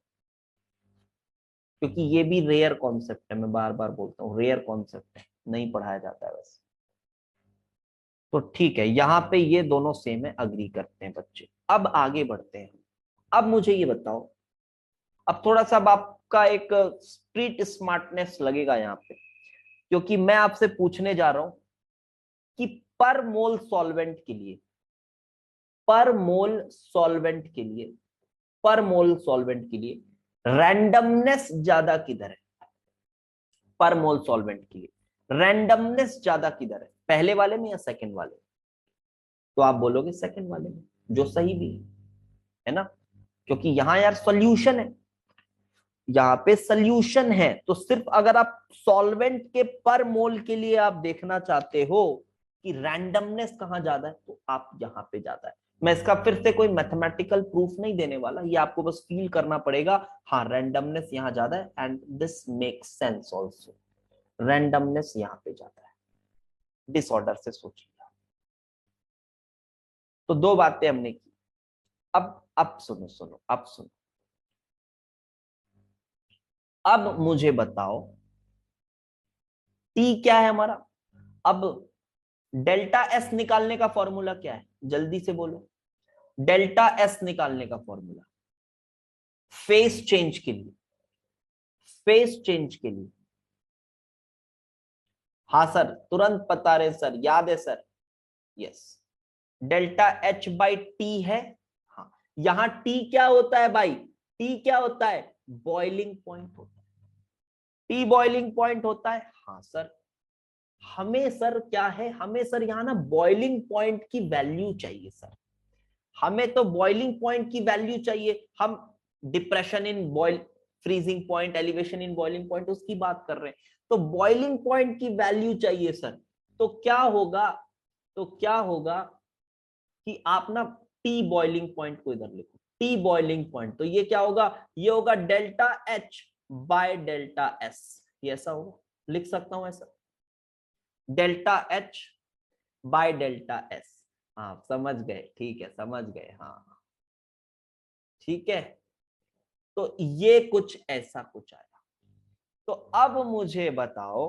क्योंकि ये भी रेयर कॉन्सेप्ट है, मैं बार बार बोलता हूँ रेयर कॉन्सेप्ट है, नहीं पढ़ाया जाता है वैसे। तो ठीक है, यहाँ पे ये दोनों सेम है, अग्री करते हैं बच्चे। अब आगे बढ़ते हैं। अब मुझे ये बताओ, अब थोड़ा सा अब आपका एक स्ट्रीट स्मार्टनेस लगेगा यहाँ पे, क्योंकि मैं आपसे पूछने जा रहा हूं कि पर मोल सॉल्वेंट के लिए, पर मोल सॉल्वेंट के लिए, पर मोल सॉल्वेंट के लिए रैंडमनेस ज्यादा किधर है? पर मोल सॉल्वेंट के लिए रैंडमनेस ज्यादा किधर है, पहले वाले में या सेकंड वाले में? तो आप बोलोगे सेकंड वाले में, जो सही भी है ना, क्योंकि यहां यार सॉल्यूशन है, यहाँ पे सॉल्यूशन है। तो सिर्फ अगर आप सॉल्वेंट के पर मोल के लिए आप देखना चाहते हो कि रैंडमनेस कहां ज्यादा है, तो आप यहां पे ज्यादा है। मैं इसका फिर से कोई मैथमेटिकल प्रूफ नहीं देने वाला, ये आपको बस फील करना पड़ेगा, हाँ रैंडमनेस यहां ज्यादा है, and this makes sense also, randomness यहां पे ज्यादा है, डिसऑर्डर से सोचिए। तो दो बातें हमने की। अब सुनो सुनो, अब सुनो, अब मुझे बताओ टी क्या है हमारा। अब डेल्टा एस निकालने का फॉर्मूला क्या है, जल्दी से बोलो। डेल्टा एस निकालने का फॉर्मूला फेस चेंज के लिए, फेस चेंज के लिए, हाँ सर तुरंत बता रहे सर, याद है सर, यस, डेल्टा H/T है। हाँ, यहां T क्या होता है भाई, T क्या होता है, बॉइलिंग पॉइंट होता है, T बॉइलिंग पॉइंट होता है। हाँ सर, हमें सर क्या है, हमें सर यहाँ ना बॉइलिंग पॉइंट की वैल्यू चाहिए सर, हमें तो बॉइलिंग पॉइंट की वैल्यू चाहिए। हम depression in boil, freezing point, elevation in boiling point उसकी बात कर रहे हैं, तो बॉइलिंग पॉइंट की वैल्यू चाहिए सर। तो क्या होगा, तो क्या होगा कि आप ना टी बॉइलिंग पॉइंट को इधर लिखो, टी बॉइलिंग पॉइंट, तो ये क्या होगा, ये होगा delta H by delta S, ये ऐसा होगा, लिख सकता हूं ऐसा, delta H by delta S. हाँ समझ गए, ठीक है समझ गए, हाँ ठीक है। तो ये कुछ ऐसा कुछ आया। तो अब मुझे बताओ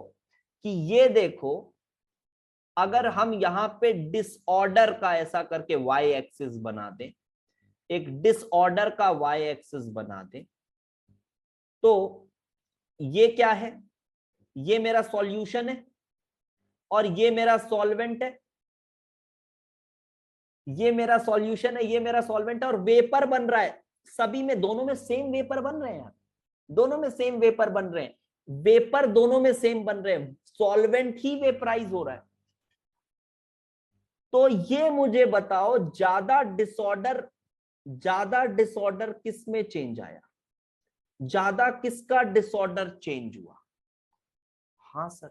कि ये देखो, अगर हम यहां पे डिसऑर्डर का ऐसा करके वाई एक्सिस बना दें, एक डिसऑर्डर का वाई एक्सिस बना दें, तो ये क्या है, ये मेरा सॉल्यूशन है और ये मेरा सॉल्वेंट है, ये मेरा सॉल्यूशन है, ये मेरा सॉल्वेंट है, और वेपर बन रहा है। सभी में, दोनों में सेम वेपर बन रहे हैं, दोनों में सेम वेपर बन रहे हैं, वेपर दोनों में सेम बन रहे हैं, सॉल्वेंट ही वेपराइज हो रहा है। तो ये मुझे बताओ ज्यादा डिसऑर्डर किस में चेंज आया, ज्यादा किसका डिसऑर्डर चेंज हुआ? हाँ सर,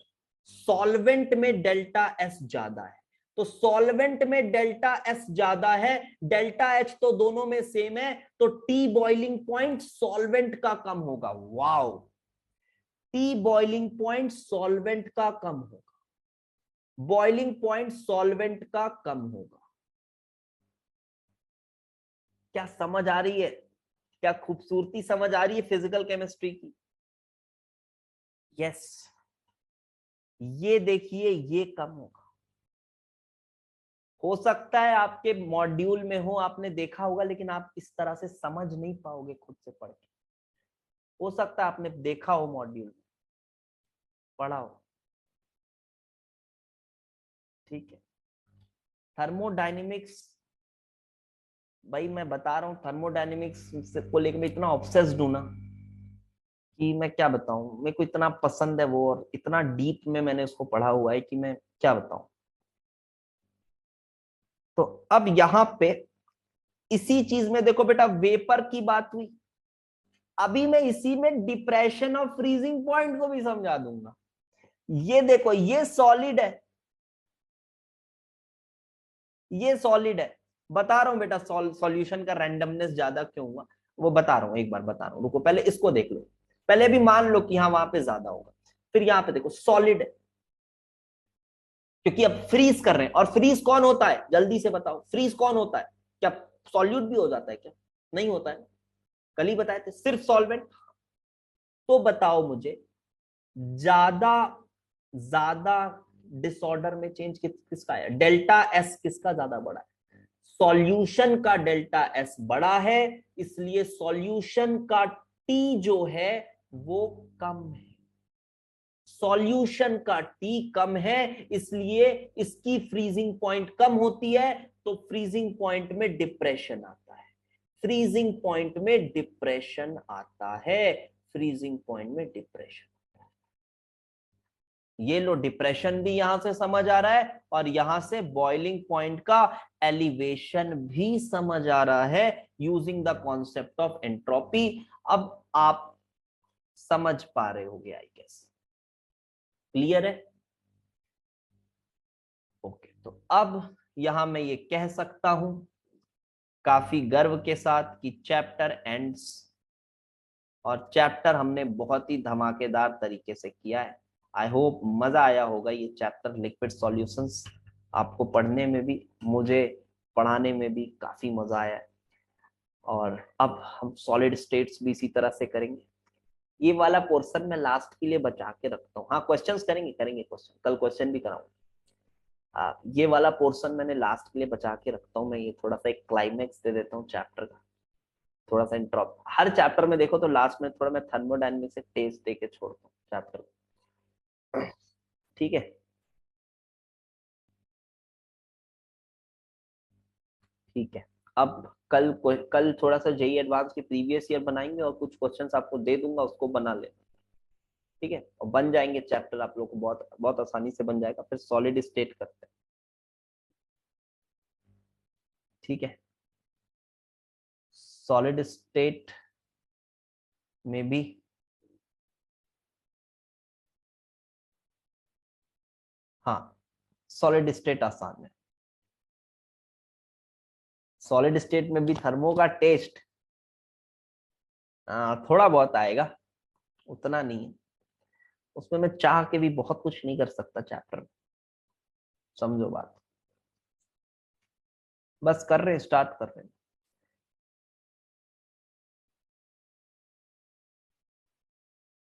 सॉल्वेंट में डेल्टा एस ज्यादा है। तो सॉल्वेंट में डेल्टा एस ज्यादा है, डेल्टा एच तो दोनों में सेम है, तो टी बॉइलिंग पॉइंट सॉल्वेंट का कम होगा। Wow, T boiling point solvent का कम होगा, बॉइलिंग पॉइंट सॉल्वेंट का कम होगा। क्या समझ आ रही है? क्या खूबसूरती समझ आ रही है फिजिकल केमिस्ट्री की? यस, ये देखिए, ये कम होगा। हो सकता है आपके मॉड्यूल में हो, आपने देखा होगा, लेकिन आप इस तरह से समझ नहीं पाओगे खुद से पढ़ के। हो सकता है आपने देखा हो, मॉड्यूल में पढ़ा हो, ठीक है। थर्मोडायनेमिक्स, भाई मैं बता रहा हूँ, थर्मोडायनेमिक्स को लेकर मैं इतना ऑब्सेस्ड हूं ना कि मैं क्या बताऊं। मेरे को इतना पसंद है वो, और इतना डीप में मैंने उसको पढ़ा हुआ है कि मैं क्या बताऊं। तो अब यहां पे इसी चीज में देखो बेटा, वेपर की बात हुई, अभी मैं इसी में डिप्रेशन और फ्रीजिंग पॉइंट को भी समझा दूंगा। ये देखो, ये सॉलिड है, ये सॉलिड है। बता रहा हूं बेटा, सॉल्यूशन का रैंडमनेस ज्यादा क्यों हुआ, वो बता रहा हूं, एक बार बता रहा हूं, रुको पहले इसको देख लो। पहले भी मान लो कि हाँ वहां पे ज्यादा होगा, फिर यहां पे देखो सॉलिड है, क्योंकि अब फ्रीज कर रहे हैं। और फ्रीज कौन होता है, जल्दी से बताओ, फ्रीज कौन होता है? क्या सॉल्यूट भी हो जाता है क्या? नहीं होता है, कल ही बताए थे, सिर्फ सॉल्वेंट। तो बताओ मुझे, ज्यादा ज्यादा डिसऑर्डर में चेंज किसका है? डेल्टा एस किसका ज्यादा बड़ा है? सॉल्यूशन का डेल्टा एस बड़ा है, इसलिए सॉल्यूशन का टी जो है वो कम है। सॉल्यूशन का टी कम है, इसलिए इसकी फ्रीजिंग पॉइंट कम होती है, तो फ्रीजिंग पॉइंट में डिप्रेशन आता है, फ्रीजिंग पॉइंट में डिप्रेशन आता है, फ्रीजिंग पॉइंट में डिप्रेशन। ये लो, डिप्रेशन भी यहां से समझ आ रहा है, और यहां से बॉइलिंग पॉइंट का एलिवेशन भी समझ आ रहा है, using the concept of entropy. अब आप समझ पा रहे होगे, आई गेस क्लियर है? ओके, तो अब यहां मैं ये कह सकता हूं काफी गर्व के साथ कि चैप्टर एंड्स, और चैप्टर हमने बहुत ही धमाकेदार तरीके से किया है। आई होप मजा आया होगा ये चैप्टर लिक्विड सॉल्यूशंस, आपको पढ़ने में भी, मुझे पढ़ाने में भी काफी मजा आया है। और अब हम सॉलिड स्टेट्स भी इसी तरह से करेंगे। ये वाला पोर्शन मैं लास्ट के लिए बचा के रखता हूँ। हाँ, क्वेश्चंस करेंगे, क्वेश्चन कल क्वेश्चन भी कराऊंगा। ये वाला पोर्शन मैंने लास्ट के लिए बचा के रखता हूँ। मैं ये थोड़ा सा एक क्लाइमेक्स दे देता हूँ चैप्टर का, थोड़ा सा इंट्रोप। हर चैप्टर में देखो तो लास्ट में थोड़ा मैं थर्मोडायनेमिक्स से टेस्ट दे के छोड़ता हूँ चैप्टर को, ठीक है? ठीक है। अब कल थोड़ा सा जेई एडवांस के प्रीवियस ईयर बनाएंगे, और कुछ क्वेश्चंस आपको दे दूंगा, उसको बना ले, ठीक है? और बन जाएंगे चैप्टर आप लोग को, बहुत बहुत आसानी से बन जाएगा। फिर सॉलिड स्टेट करते हैं, ठीक है? सॉलिड स्टेट में भी हाँ, सॉलिड स्टेट आसान है। सॉलिड स्टेट में भी थर्मो का टेस्ट थोड़ा बहुत आएगा, उतना नहीं है। उसमें मैं चाह के भी बहुत कुछ नहीं कर सकता चैप्टर में, समझो बात। बस कर रहे हैं, स्टार्ट कर रहे हैं।